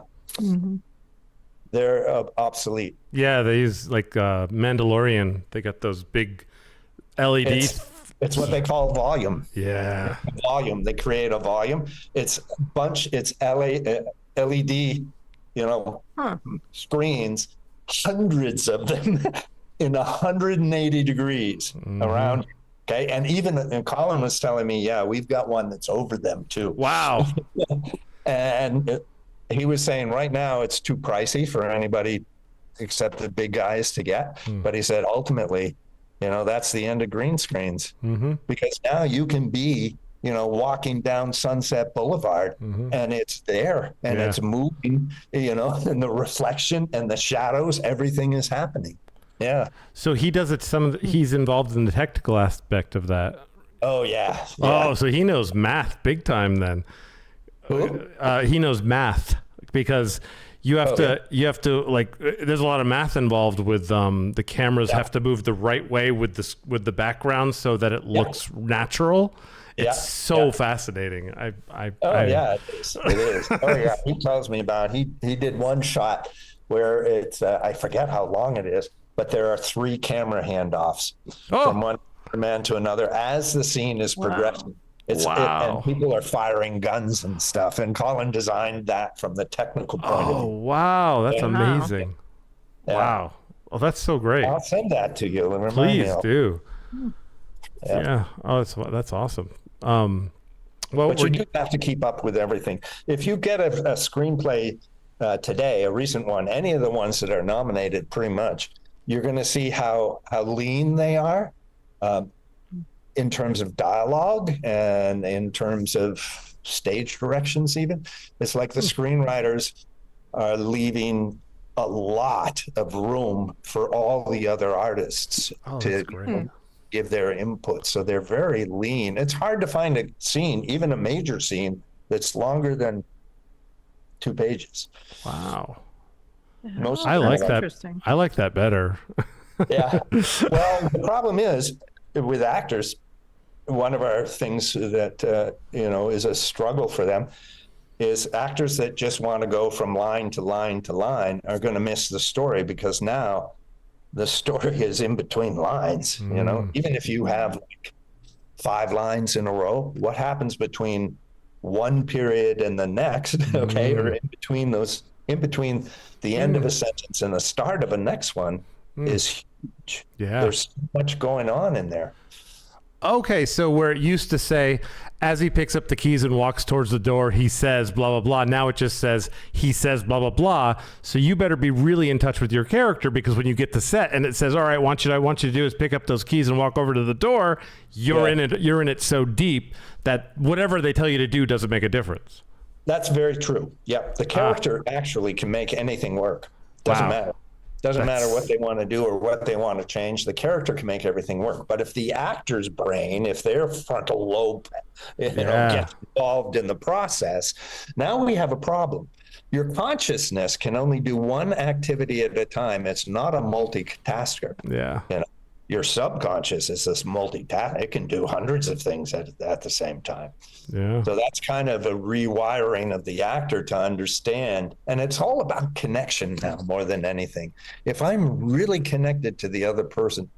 They're obsolete. Yeah, they use like Mandalorian. They got those big LEDs. It's what they call volume. Yeah. Volume. They create a volume. It's LED, screens, hundreds of them in 180 degrees around. Okay. And Colin was telling me, yeah, we've got one that's over them too. Wow. And he was saying right now it's too pricey for anybody except the big guys to get. But he said, ultimately, that's the end of green screens because now you can be, walking down Sunset Boulevard and it's there and it's moving, and the reflection and the shadows, everything is happening. Yeah. So he does it. He's involved in the technical aspect of that. Oh yeah. Oh, so he knows math big time then. He knows math because you have to like, there's a lot of math involved with the cameras have to move the right way with the background so that it looks natural. It's so fascinating. It is. It is. Oh yeah. He tells me about, he did one shot where it's, I forget how long it is, but there are 3 camera handoffs from one man to another as the scene is progressing. And people are firing guns and stuff. And Colin designed that from the technical point of view. Oh, wow. That's amazing. Yeah. Wow. Oh, that's so great. I'll send that to you. Please do. Yeah. Oh, that's awesome. But you do have to keep up with everything. If you get a screenplay today, a recent one, any of the ones that are nominated pretty much, you're going to see how lean they are. In terms of dialogue and in terms of stage directions even. It's like the screenwriters are leaving a lot of room for all the other artists to give their input. So they're very lean. It's hard to find a scene, even a major scene, that's longer than 2 pages. Wow. I like that. I like that better. Yeah. Well, the problem is, with actors, one of our things that is a struggle for them is actors that just want to go from line to line to line are going to miss the story because now the story is in between lines. Even if you have like 5 lines in a row, what happens between one period and the next, or in between the end of a sentence and the start of a next one is huge. Yeah. There's so much going on in there. Okay, so where it used to say, as he picks up the keys and walks towards the door, he says blah, blah, blah. Now it just says, he says blah, blah, blah. So you better be really in touch with your character because when you get to set and it says, all right, what I want you to do is pick up those keys and walk over to the door, you're in it so deep that whatever they tell you to do doesn't make a difference. That's very true. Yeah, the character actually can make anything work. Doesn't matter. Doesn't matter what they want to do or what they want to change. The character can make everything work. But if the actor's brain, if their frontal lobe gets involved in the process, now we have a problem. Your consciousness can only do one activity at a time. It's not a multitasker. Yeah. Your subconscious is this multitask. It can do hundreds of things at the same time. Yeah. So that's kind of a rewiring of the actor to understand. And it's all about connection now more than anything. If I'm really connected to the other person,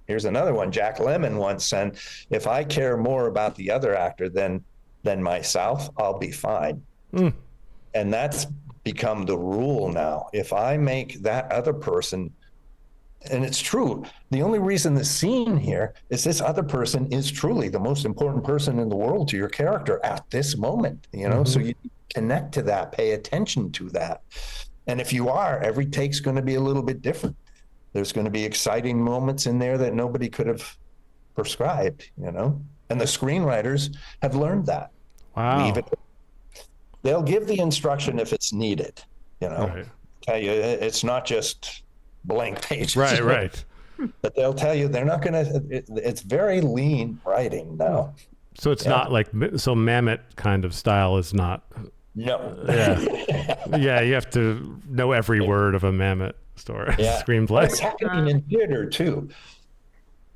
here's another one. Jack Lemmon once said, if I care more about the other actor than myself, I'll be fine. And that's become the rule now. If I make that other person, and it's true, the only reason the scene here is this other person is truly the most important person in the world to your character at this moment, you know, so you connect to that, pay attention to that. And if you are, every take's going to be a little bit different. There's going to be exciting moments in there that nobody could have prescribed, you know, and the screenwriters have learned that. Wow. Leave it. They'll give the instruction if it's needed, you know, Right. tell you it's not just blank pages. Right. But they'll tell you they're not going to, it's very lean writing now. So it's not like, so Mamet kind of style is not. No. Yeah. Yeah, you have to know every word of a Mamet story, screenplay. It's happening in theater too.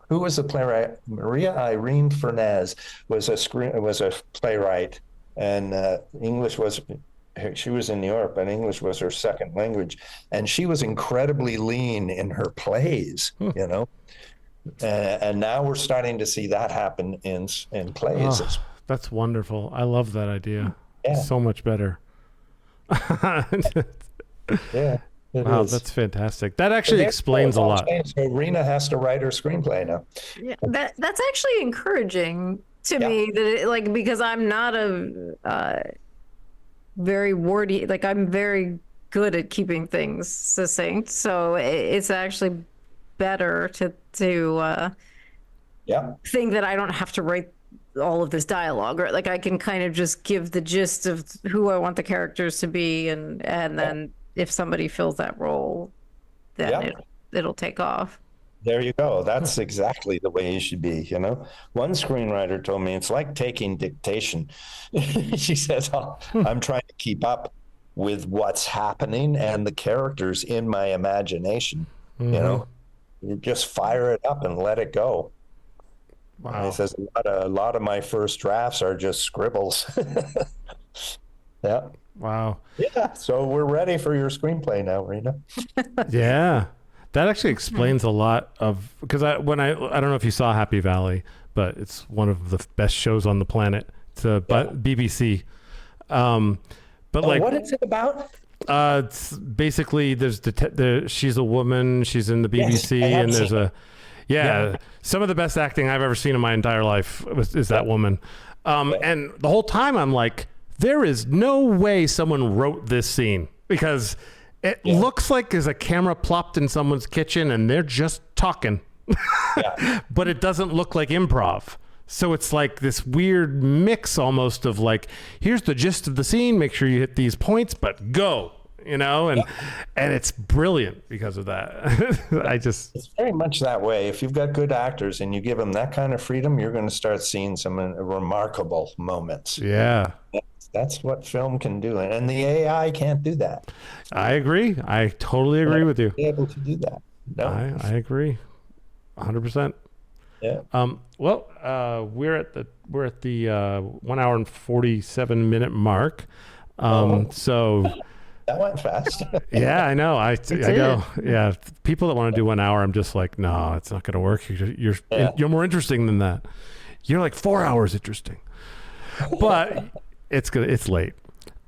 Who was the playwright? Maria Irene Fernandez was a playwright, and English was, she was in New York, but English was her second language, and she was incredibly lean in her plays, you know. And now we're starting to see that happen in plays. Oh, that's wonderful. I love that idea. Yeah. So much better. Yeah. Wow, that's fantastic. That actually explains a lot. So Rena has to write her screenplay now. Yeah, that's actually encouraging to me, that because I'm not a very wordy, like I'm very good at keeping things succinct, so it's actually better to think that I don't have to write all of this dialogue, or like I can kind of just give the gist of who I want the characters to be, and then if somebody fills that role, then it'll take off. There you go. That's exactly the way you should be, you know. One screenwriter told me it's like taking dictation. She says, I'm trying to keep up with what's happening and the characters in my imagination, you know. You just fire it up and let it go. Wow. And he says a lot of my first drafts are just scribbles. Yeah. Wow. Yeah. So we're ready for your screenplay now, Rena. Yeah. That actually explains a lot of, because I don't know if you saw Happy Valley, but it's one of the best shows on the planet. It's BBC. But what is it about? It's basically she's a woman, she's in the BBC, and there's some of the best acting I've ever seen in my entire life is that woman. And the whole time I'm like, there is no way someone wrote this scene, because it looks like there's a camera plopped in someone's kitchen and they're just talking, but it doesn't look like improv. So it's like this weird mix almost of like, here's the gist of the scene, make sure you hit these points, but go, you know, and it's brilliant because of that. It's very much that way. If you've got good actors and you give them that kind of freedom, you're going to start seeing some remarkable moments. Yeah. That's what film can do. And the AI can't do that. I agree. I totally agree with you. Be able to do that. No. I agree. 100%. Yeah. We're at the 1 hour and 47 minute mark. So that went fast. Yeah, I know. I know. Yeah. People that want to do 1 hour, I'm just like, no, it's not going to work. You're more interesting than that. You're like 4 hours interesting, but it's good. It's late.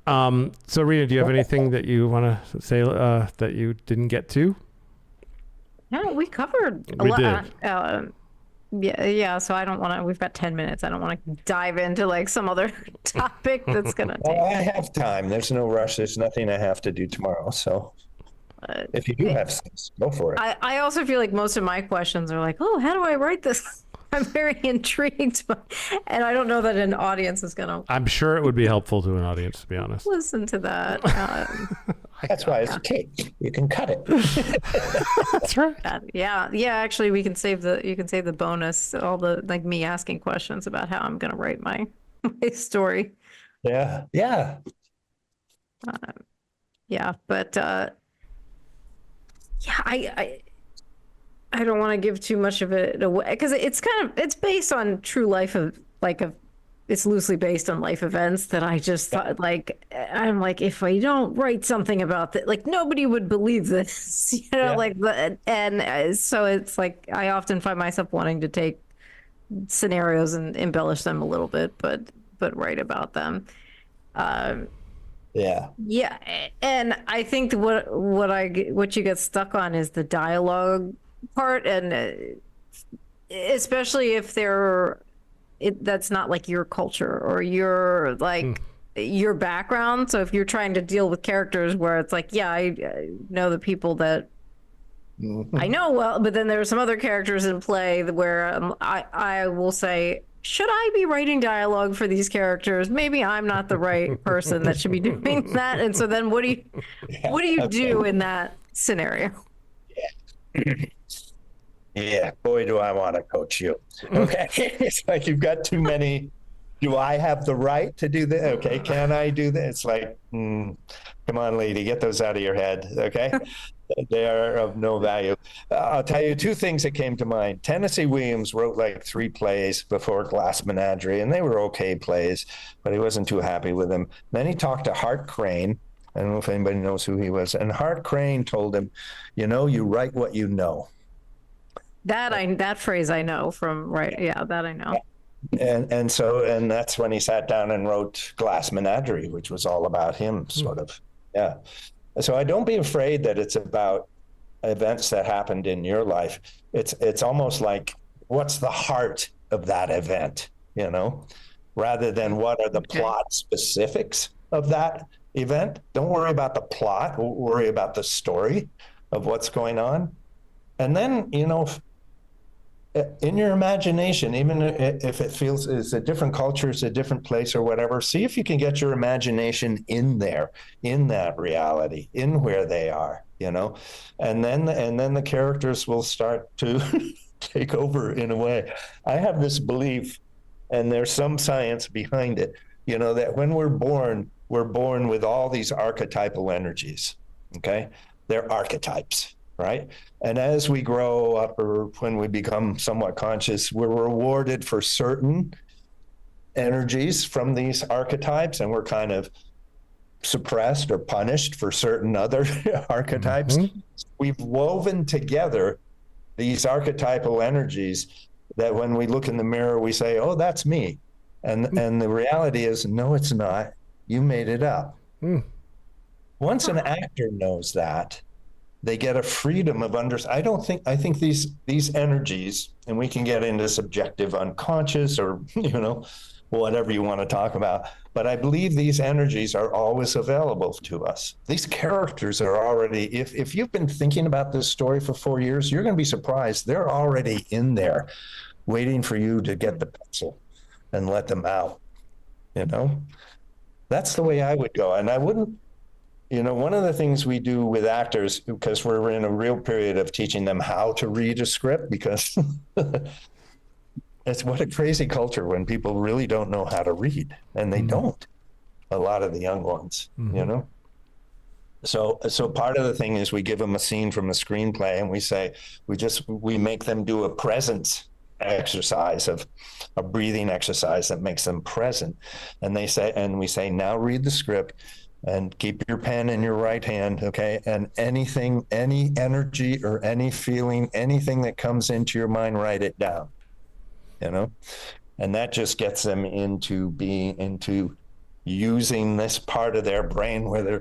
So Rena, do you have anything that you want to say that you didn't get to? No, we covered a lot. Yeah. So I don't want to. We've got 10 minutes. I don't want to dive into like some other topic that's gonna take. Well, I have time. There's no rush. There's nothing I have to do tomorrow. So if you do have sense, go for it. I also feel like most of my questions are like, oh, how do I write this? I'm very intrigued, and I don't know that an audience is gonna. I'm sure it would be helpful to an audience, to be honest. Listen to that. That's why it's a tape. You can cut it. That's right. Yeah. Actually, you can save the bonus, all the like me asking questions about how I'm gonna write my story. Yeah. But I don't want to give too much of it away, because it's based on true life it's loosely based on life events that I just thought, like, I'm like, if I don't write something about that, like nobody would believe this, you know, so it's like, I often find myself wanting to take scenarios and embellish them a little bit, but write about them. Yeah, and I think what you get stuck on is the dialogue part, and especially if that's not like your culture or your your background. So if you're trying to deal with characters where it's like, yeah, I know the people that I know well, but then there are some other characters in play where I will say, should I be writing dialogue for these characters? Maybe I'm not the right person that should be doing that. And so then what do you do in that scenario? Yeah, boy, do I want to coach you. Okay. It's like you've got too many. Do I have the right to do this? Okay. Can I do this? It's like, come on, lady, get those out of your head. Okay. They are of no value. I'll tell you two things that came to mind. Tennessee Williams wrote like 3 plays before Glass Menagerie, and they were okay plays, but he wasn't too happy with them. Then he talked to Hart Crane. I don't know if anybody knows who he was. And Hart Crane told him, you write what you know. That phrase I know from that I know. And that's when he sat down and wrote Glass Menagerie, which was all about him, sort of. Yeah. So I don't be afraid that it's about events that happened in your life. It's almost like, what's the heart of that event, rather than what are the plot specifics of that event. Don't worry about the plot. Worry about the story of what's going on. And then, in your imagination, even if it feels it's a different culture, it's a different place or whatever, see if you can get your imagination in there, in that reality, in where they are, and then the characters will start to take over in a way. I have this belief, and there's some science behind it, that when we're born with all these archetypal energies. Okay, they're archetypes. Right. And as we grow up, or when we become somewhat conscious, we're rewarded for certain energies from these archetypes, and we're kind of suppressed or punished for certain other archetypes. We've woven together these archetypal energies that when we look in the mirror, we say, oh, that's me. And the reality is, no, it's not. You made it up. Once an actor knows that, they get a freedom of understanding. I think these energies, and we can get into subjective unconscious or, whatever you want to talk about, but I believe these energies are always available to us. These characters are already, if you've been thinking about this story for 4 years, you're going to be surprised. They're already in there waiting for you to get the pencil and let them out, That's the way I would go. And I wouldn't, one of the things we do with actors, because we're in a real period of teaching them how to read a script, because it's what a crazy culture when people really don't know how to read, and they don't, a lot of the young ones, So part of the thing is we give them a scene from a screenplay, and we say, we make them do a presence exercise, of a breathing exercise that makes them present. And we say, now read the script. And keep your pen in your right hand, okay? And any energy or any feeling, anything that comes into your mind, write it down, And that just gets them into using this part of their brain where their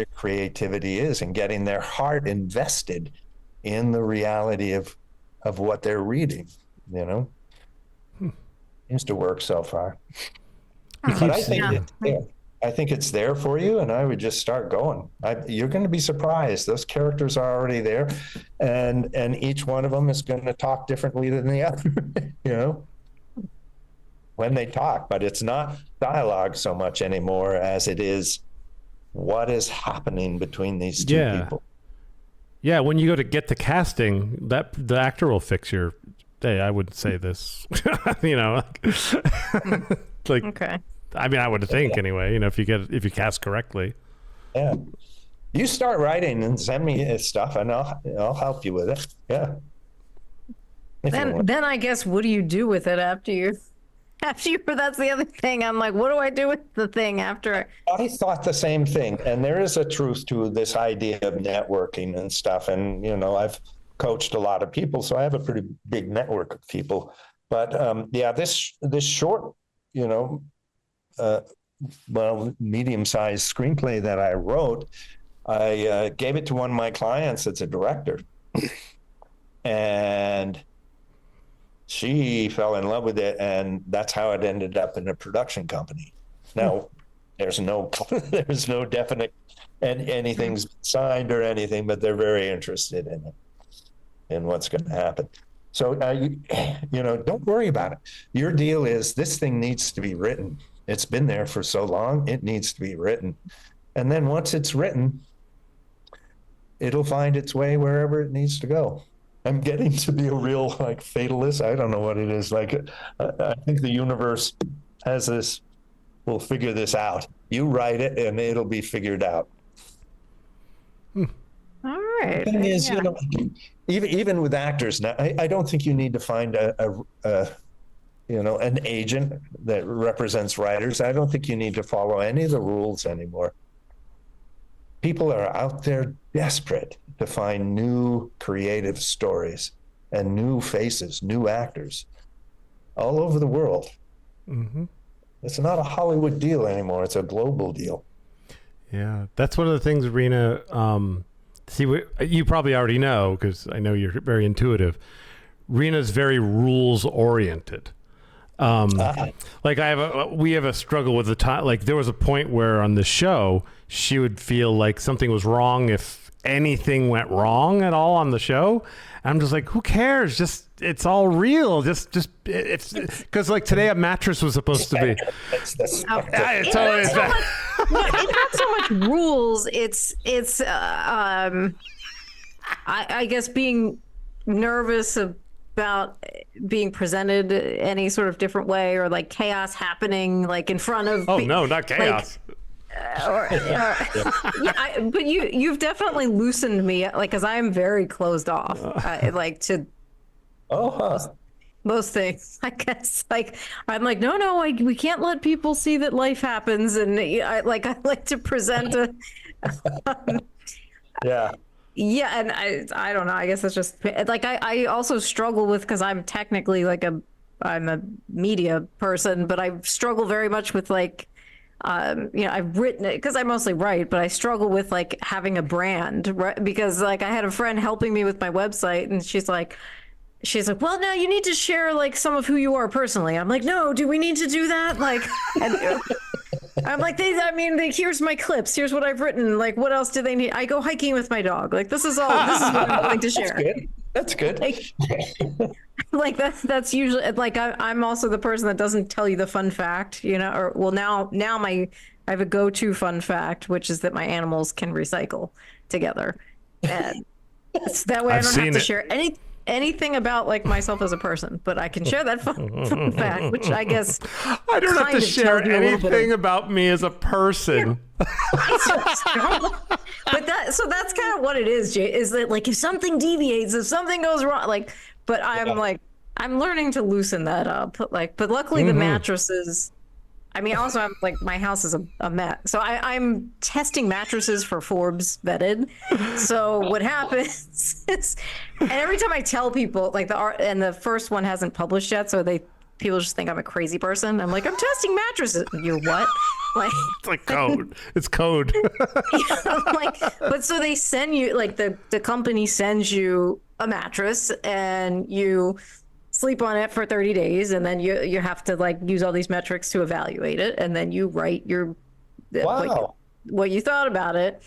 creativity is, and getting their heart invested in the reality of what they're reading, Seems to work so far. But I think it's there for you, and I would just start going. You're going to be surprised. Those characters are already there, and each one of them is going to talk differently than the other, when they talk. But it's not dialogue so much anymore as it is what is happening between these two people. Yeah, when you go to get the casting, the actor will fix your. Hey, I wouldn't say this, Okay. I mean, I would think anyway, if you cast correctly. Yeah. You start writing and send me stuff, and I'll help you with it. Yeah. Then I guess, what do you do with it after you, that's the other thing. I'm like, what do I do with the thing after? I thought the same thing. And there is a truth to this idea of networking and stuff. And, I've coached a lot of people, so I have a pretty big network of people. But this short, medium-sized screenplay that I wrote, I gave it to one of my clients that's a director. And she fell in love with it, and that's how it ended up in a production company. Now, there's no definite anything's signed or anything, but they're very interested in it and what's going to happen. So, don't worry about it. Your deal is this thing needs to be written. It's been there for so long, it needs to be written. And then once it's written, it'll find its way wherever it needs to go. I'm getting to be a real fatalist. I don't know what it is. I think the universe has this, we'll figure this out. You write it and it'll be figured out. All right. The thing is, even with actors now, I don't think you need to find an agent that represents writers. I don't think you need to follow any of the rules anymore. People are out there desperate to find new creative stories and new faces, new actors all over the world. Mm-hmm. It's not a Hollywood deal anymore. It's a global deal. Yeah, that's one of the things, Rena. You probably already know, because I know you're very intuitive. Rena's very rules oriented. We have a struggle with the time. Like, there was a point where on the show, she would feel like something was wrong if anything went wrong at all on the show. And I'm just like, who cares? It's all real. It's because today a mattress was supposed to be. It's not so much rules. It's I guess being nervous about being presented any sort of different way, or chaos happening in front of. Oh no, not chaos. But you've definitely loosened me, because I'm very closed off. Most things, I guess. I'm no, we can't let people see that life happens, and I like to present a. Yeah. Yeah, and I don't know. I guess it's just I also struggle with, because I'm technically I'm a media person, but I struggle very much with I've written it because I mostly write, but I struggle with having a brand, right? Because I had a friend helping me with my website, and she's like, well, now you need to share some of who you are personally. I'm like, no, do we need to do that? And I'm like, here's my clips. Here's what I've written. What else do they need? I go hiking with my dog. This is what I'm willing to share. That's good. That's usually I'm also the person that doesn't tell you the fun fact, or now I have a go-to fun fact, which is that my animals can recycle together. And that way I don't have to share anything about anything about myself as a person, but I can share that fun fact, which I guess I don't have to share anything about me as a person. But that's kind of what it is, Jay, is that if something deviates, if something goes wrong, but I'm learning to loosen that up. But luckily the mattresses, also I'm my house is a mess. So I'm testing mattresses for Forbes vetted. So what happens is, and every time I tell people the first one hasn't published yet, so people just think I'm a crazy person. I'm I'm testing mattresses. You're what? It's code. It's code. But so they send you the company sends you a mattress, and you sleep on it for 30 days, and then you have to use all these metrics to evaluate it, and then you write your what you thought about it.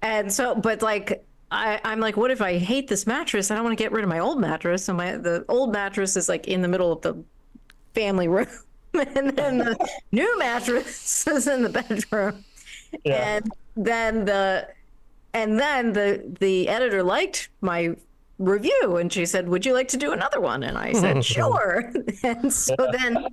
And so, but I'm what if I hate this mattress? I don't want to get rid of my old mattress. So the old mattress is in the middle of the family room, and then the new mattress is in the bedroom. Yeah. And then the editor liked my review, and she said, would you like to do another one? And I said, sure. And so then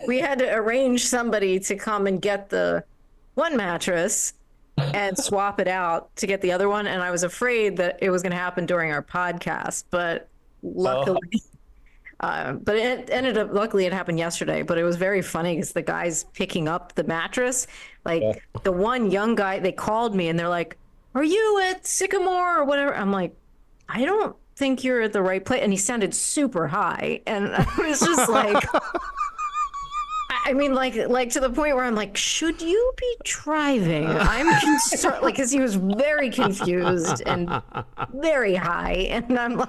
we had to arrange somebody to come and get the one mattress and swap it out to get the other one. And I was afraid that it was going to happen during our podcast, but luckily but it ended up, luckily it happened yesterday, but it was very funny because the guys picking up the mattress, the one young guy, they called me and they're like, are you at Sycamore or whatever? I'm like, I don't think you're at the right place. And he sounded super high. And I was just I mean, like to the point where I'm like, should you be driving? I'm concerned, like, because he was very confused and very high, and I'm like,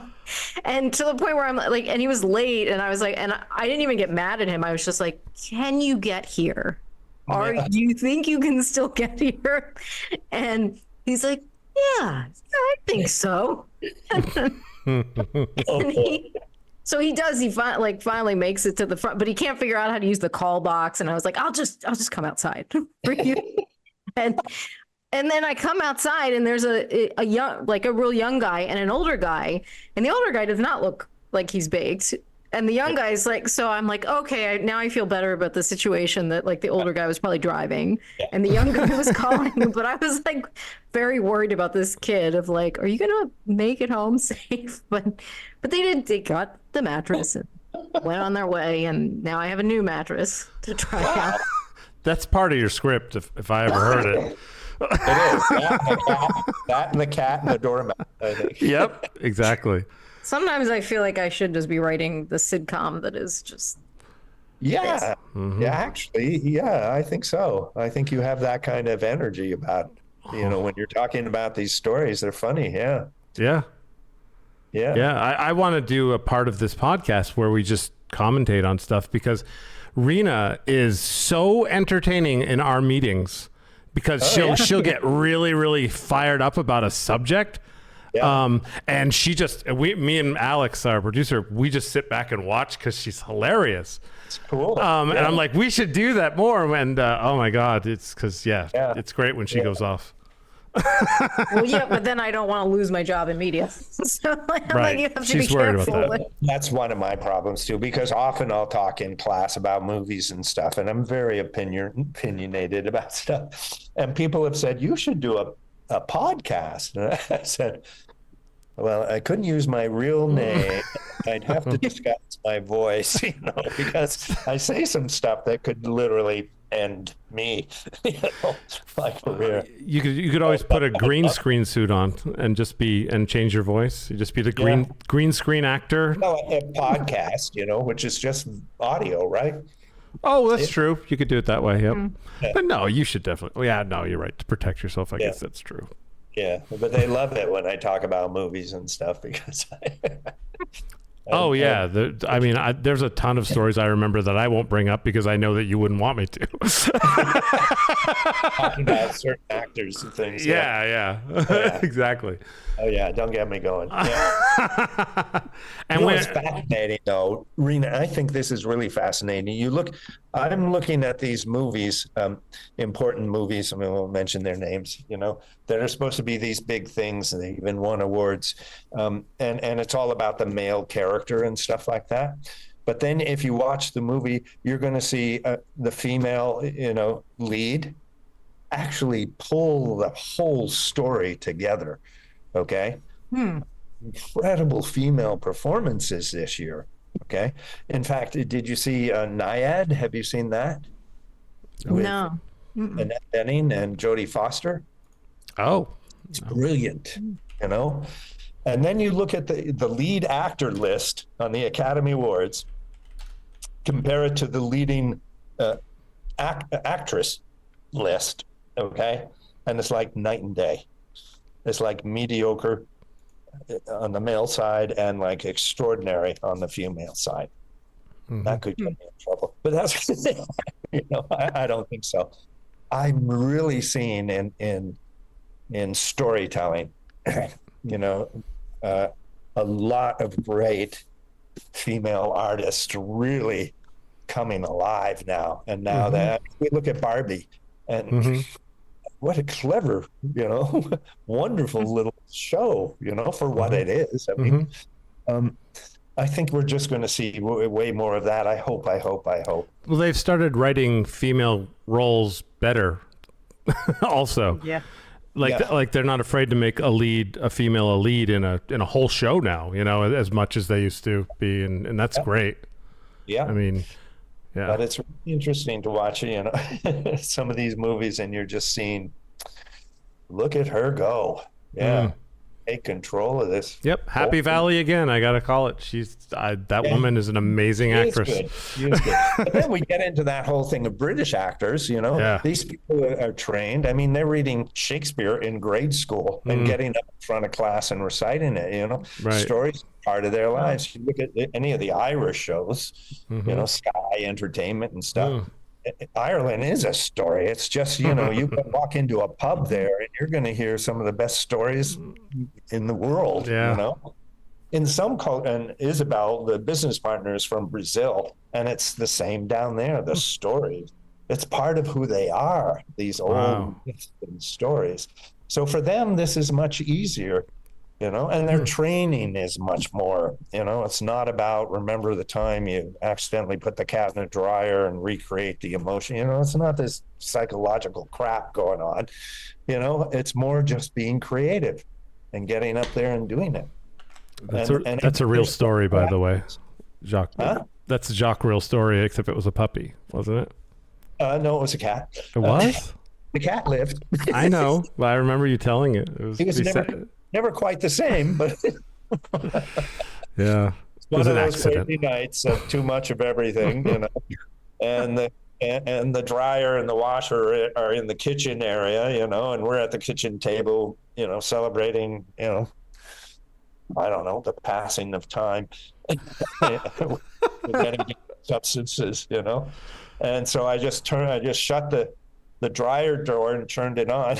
and to the point where I'm like, and he was late, and I was like, and I didn't even get mad at him. I was just like, can you get here? Do you think you can still get here? And he's like, yeah, I think so. And so he does. He finally makes it to the front, but he can't figure out how to use the call box. And I was like, I'll just come outside for you. and then I come outside, and there's a real young guy and an older guy, and the older guy does not look like he's baked. And the young guy's like, so I'm like, okay, now I feel better about the situation that like the older guy was probably driving and the young guy was calling. But I was like very worried about this kid of like, are you going to make it home safe? But they did. They got the mattress and went on their way. And now I have a new mattress to try out. That's part of your script if I ever heard it. It is. That and the cat and the doormat, I think. Yep, exactly. Sometimes I feel like I should just be writing the sitcom that is just. Yeah. Mm-hmm. Yeah, actually, yeah, I think so. I think you have that kind of energy about, when you're talking about these stories, they're funny. Yeah. Yeah. Yeah. Yeah. I want to do a part of this podcast where we just commentate on stuff because Rena is so entertaining in our meetings because she'll get really, really fired up about a subject. Yeah. And me and Alex, our producer, we just sit back and watch because she's hilarious. It's cool. And I'm like, we should do that more. And oh my God, it's because, it's great when she goes off. Well, yeah, but then I don't want to lose my job in media. So like, you have to She's be worried careful. about that. That's one of my problems too, because often I'll talk in class about movies and stuff, and I'm very opinionated about stuff. And people have said, you should do a podcast. And I said, well, I couldn't use my real name. I'd have to disguise my voice, because I say some stuff that could literally end me, my career. You could always put a green screen suit on and change your voice. You just be the green screen actor. A podcast, which is just audio, right? Oh, that's true. You could do it that way. Yep. Yeah. But no, you should definitely. Yeah, no, you're right. To protect yourself, I guess that's true. Yeah, but they love it when I talk about movies and stuff because. There's a ton of stories I remember that I won't bring up because I know that you wouldn't want me to. Talking about certain actors and things. Yeah. Exactly. Oh yeah, don't get me going. Yeah. And it's fascinating though, Rena. I think this is really fascinating. I'm looking at these movies, important movies. I mean, we'll mention their names. That are supposed to be these big things, and they even won awards. And it's all about the male character and stuff like that. But then, if you watch the movie, you're going to see the female, lead actually pull the whole story together. Okay. Incredible female performances this year. Okay. In fact, did you see Naiad? Have you seen that? No. Annette Bening and Jodie Foster. Oh, it's brilliant, And then you look at the lead actor list on the Academy Awards, compare it to the leading actress list. Okay. And it's like night and day. It's like mediocre on the male side and like extraordinary on the female side. Mm-hmm. That could get me in trouble, but that's I don't think so. I'm really seeing in storytelling, a lot of great female artists really coming alive now. And now that we look at Barbie and. What a clever, wonderful little show, for what it is. I mean, I think we're just going to see way more of that. I hope. Well, they've started writing female roles better also. Yeah. Like they're not afraid to make a female a lead in a whole show now, as much as they used to be. And that's great. Yeah. I mean, yeah. But it's really interesting to watch, some of these movies and you're just seeing, look at her go. Yeah. take control of this. Yep, Happy Valley again. I gotta call it. That woman is an amazing actress. She is good. But then we get into that whole thing of British actors. Yeah. These people are trained. I mean, they're reading Shakespeare in grade school and getting up in front of class and reciting it. Right. Stories are part of their lives. You look at any of the Irish shows, Sky Entertainment and stuff. Ireland is a story. It's just, you can walk into a pub there and you're going to hear some of the best stories in the world, In some culture, and Isabel, the business partner, is from Brazil, and it's the same down there. The story, it's part of who they are, these old stories. So for them, this is much easier. And their training is much more, it's not about remember the time you accidentally put the cat in the dryer and recreate the emotion. It's not this psychological crap going on. It's more just being creative and getting up there and doing it. That's a real story, by the way, Jock. Huh? That's a Jock real story, except it was a puppy, wasn't it? No, it was a cat. It was? The cat lived. I know, but I remember you telling it. It was never quite the same, but yeah, it's one of those crazy nights of too much of everything, and the dryer and the washer are in the kitchen area, and we're at the kitchen table, celebrating, I don't know, the passing of time, we're getting substances, and so I just shut the dryer door and turned it on,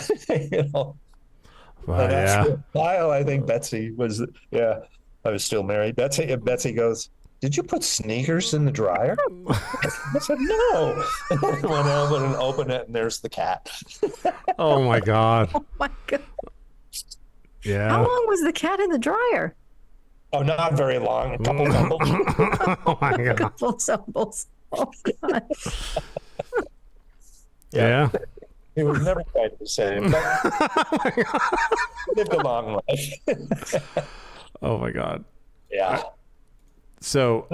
And after a while, I think Betsy was, I was still married. Betsy goes, "Did you put sneakers in the dryer?" I said, "No." And I went over and opened it, and there's the cat. Oh my God. Oh my God. Yeah. How long was the cat in the dryer? Oh, not very long. A couple tumbles. Oh my God. A couple tumbles. Oh God. Yeah. It was never quite the same, but lived a long life. Oh my God. Yeah. So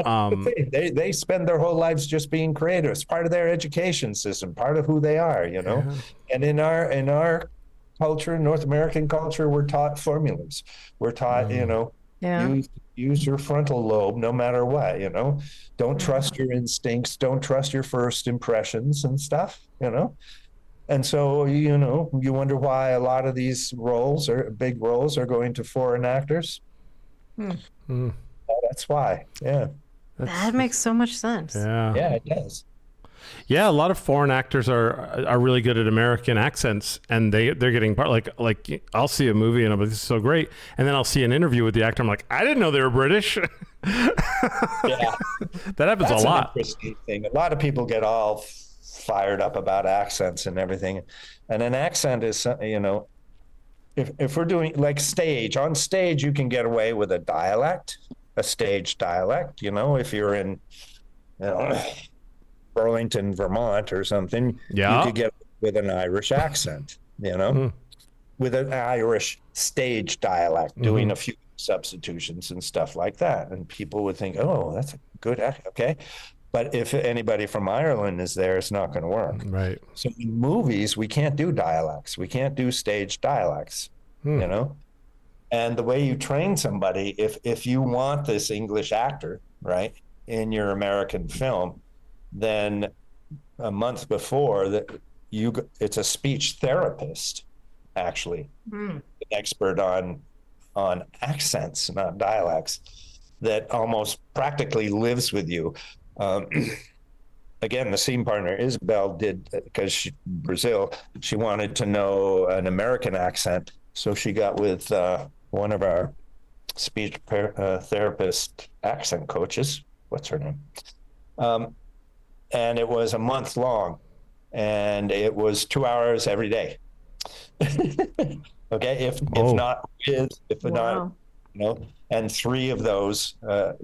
they spend their whole lives just being creative. It's part of their education system, part of who they are, And in our culture, North American culture, we're taught formulas. We're taught, use your frontal lobe no matter what, Don't trust your instincts, don't trust your first impressions and stuff, And so, you wonder why a lot of these big roles are going to foreign actors. Well, that's why. Yeah. That makes so much sense. Yeah. Yeah, it does. Yeah, a lot of foreign actors are really good at American accents, and they're getting part like I'll see a movie and I'm like, this is so great, and then I'll see an interview with the actor. I'm like, I didn't know they were British. Yeah, that happens a lot. An interesting thing. A lot of people get all fired up about accents and everything, and an accent is, if we're doing like on stage, you can get away with a stage dialect. If you're in, Burlington, Vermont or something, you could get with an Irish accent, with an Irish stage dialect, doing a few substitutions and stuff like that. And people would think, oh, that's a good accent. Okay. But if anybody from Ireland is there, it's not going to work. Right. So in movies, we can't do dialects. We can't do stage dialects, And the way you train somebody, if you want this English actor, right, in your American film, then a month before it's a speech therapist, actually, an expert on accents, not dialects, that almost practically lives with you. Again, the scene partner Isabel did, because Brazil, she wanted to know an American accent, so she got with one of our speech therapist accent coaches. What's her name? And it was a month long, and it was 2 hours every day. Okay, if not, and 3 of those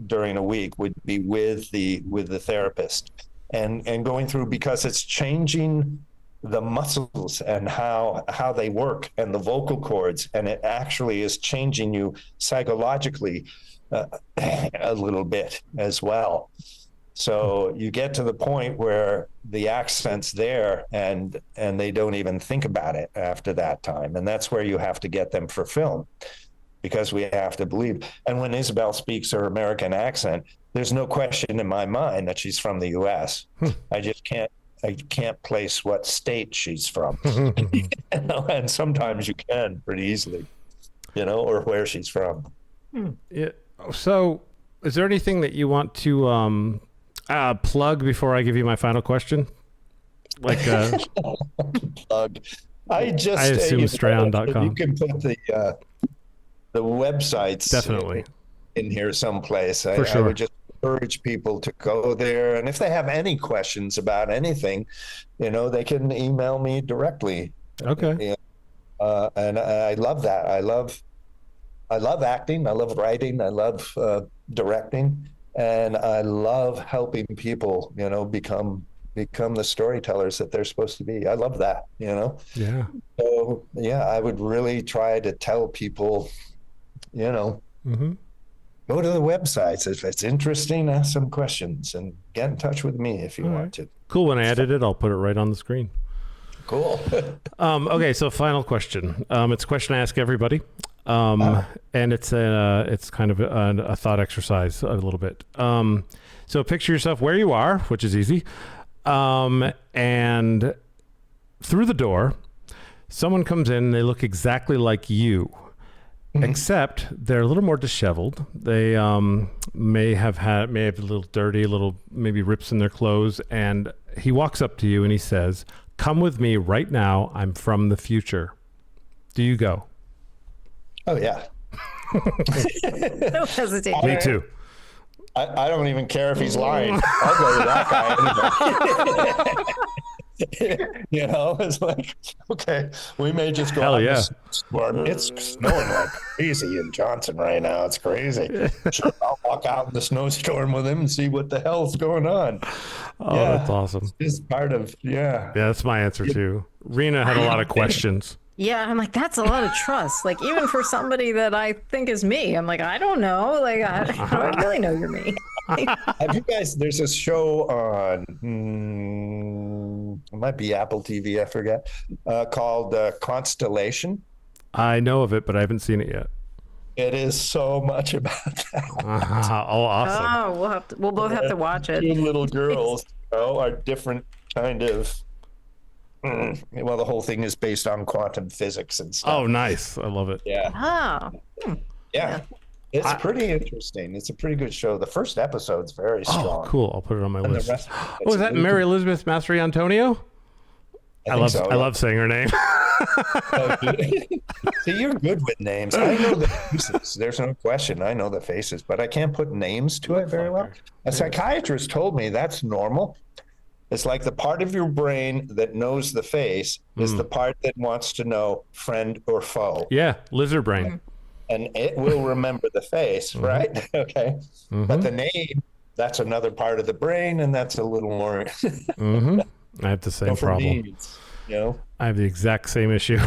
during a week would be with the therapist, and going through, because it's changing the muscles and how they work and the vocal cords, and it actually is changing you psychologically a little bit as well. So you get to the point where the accent's there, and they don't even think about it after that time, and that's where you have to get them for film. because we have to believe. And when Isabel speaks her American accent, there's no question in my mind that she's from the U.S. I can't place what state she's from. And sometimes you can pretty easily, or where she's from. Yeah. So is there anything that you want to plug before I give you my final question? Like plug. I assume Straeon.com. You can put the websites definitely in here someplace. For sure. I would just encourage people to go there, and if they have any questions about anything, they can email me directly. Okay. And I love that. I love acting. I love writing. I love directing, and I love helping people, become the storytellers that they're supposed to be. I love that, Yeah. So yeah, I would really try to tell people, go to the websites. If it's interesting, ask some questions and get in touch with me if you want to. Cool. When I edit it, I'll put it right on the screen. Cool. Okay. So final question. It's a question I ask everybody. And it's kind of a thought exercise a little bit. So picture yourself where you are, which is easy. And through the door, someone comes in, they look exactly like you, except they're a little more disheveled. They may have a little dirty, maybe rips in their clothes. And he walks up to you and he says, "Come with me right now. I'm from the future." Do you go? Oh, yeah. No hesitation. Me too. I don't even care if he's lying. I'll go to that guy anyway. It's like, okay, we may just go out. Yeah. It's snowing like crazy in Johnson right now. It's crazy. Sure, I'll walk out in the snowstorm with him and see what the hell's going on. Oh, yeah, that's awesome. It's part of, Yeah, that's my answer too. Rena had a lot of questions. Yeah, I'm like, that's a lot of trust. Like, even for somebody that I think is me, I'm like, I don't know. Like, I don't really know you're me. Have you guys, there's this show on, it might be Apple TV, I forget, called Constellation. I know of it, but I haven't seen it yet. It is so much about that. Oh, awesome. Oh, we'll both have to watch it. Two little girls are different kind of, well, the whole thing is based on quantum physics and stuff. Oh, nice. I love it. Yeah. Oh. Yeah. It's pretty interesting. It's a pretty good show. The first episode's very strong. Oh, cool. I'll put it on my list. Is that Mary Elizabeth Mastery Antonio? I love saying her name. See, you're good with names. I know the faces. There's no question. I know the faces, but I can't put names to it very well. A psychiatrist told me that's normal. It's like the part of your brain that knows the face is the part that wants to know friend or foe. Yeah, lizard brain. And it will remember the face, right? Okay. But the name, that's another part of the brain, and that's a little more. I have the same problem. Needs, I have the exact same issue.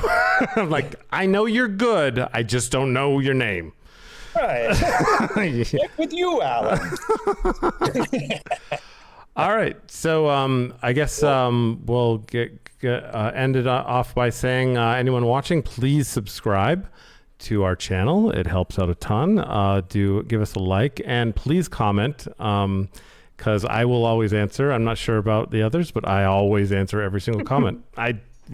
I'm like, I know you're good. I just don't know your name. Right. Check with you, Alan. All right. So I guess we'll end it off by saying anyone watching, please subscribe to our channel. It helps out a ton. Do give us a like and please comment because I will always answer. I'm not sure about the others, but I always answer every single comment.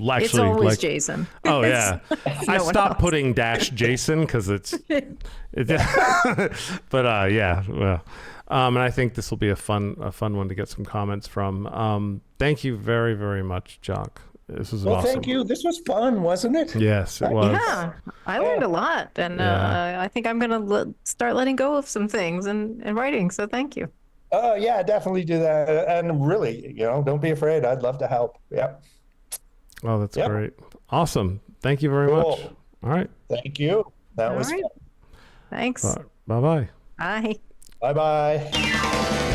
It's always Jayson. Oh yeah, I stopped putting -Jayson because it's. But yeah, well, and I think this will be a fun one to get some comments from. Thank you very, very much, Jock. This was awesome. Thank you. This was fun, wasn't it? Yes, it was. Yeah, I learned a lot, and I think I'm gonna start letting go of some things and writing. So thank you. Oh yeah, definitely do that, and really, don't be afraid. I'd love to help. Yep. Oh, that's great. Awesome. Thank you very much. All right. Thank you. That was fun. Thanks. Bye-bye. Bye. Bye-bye.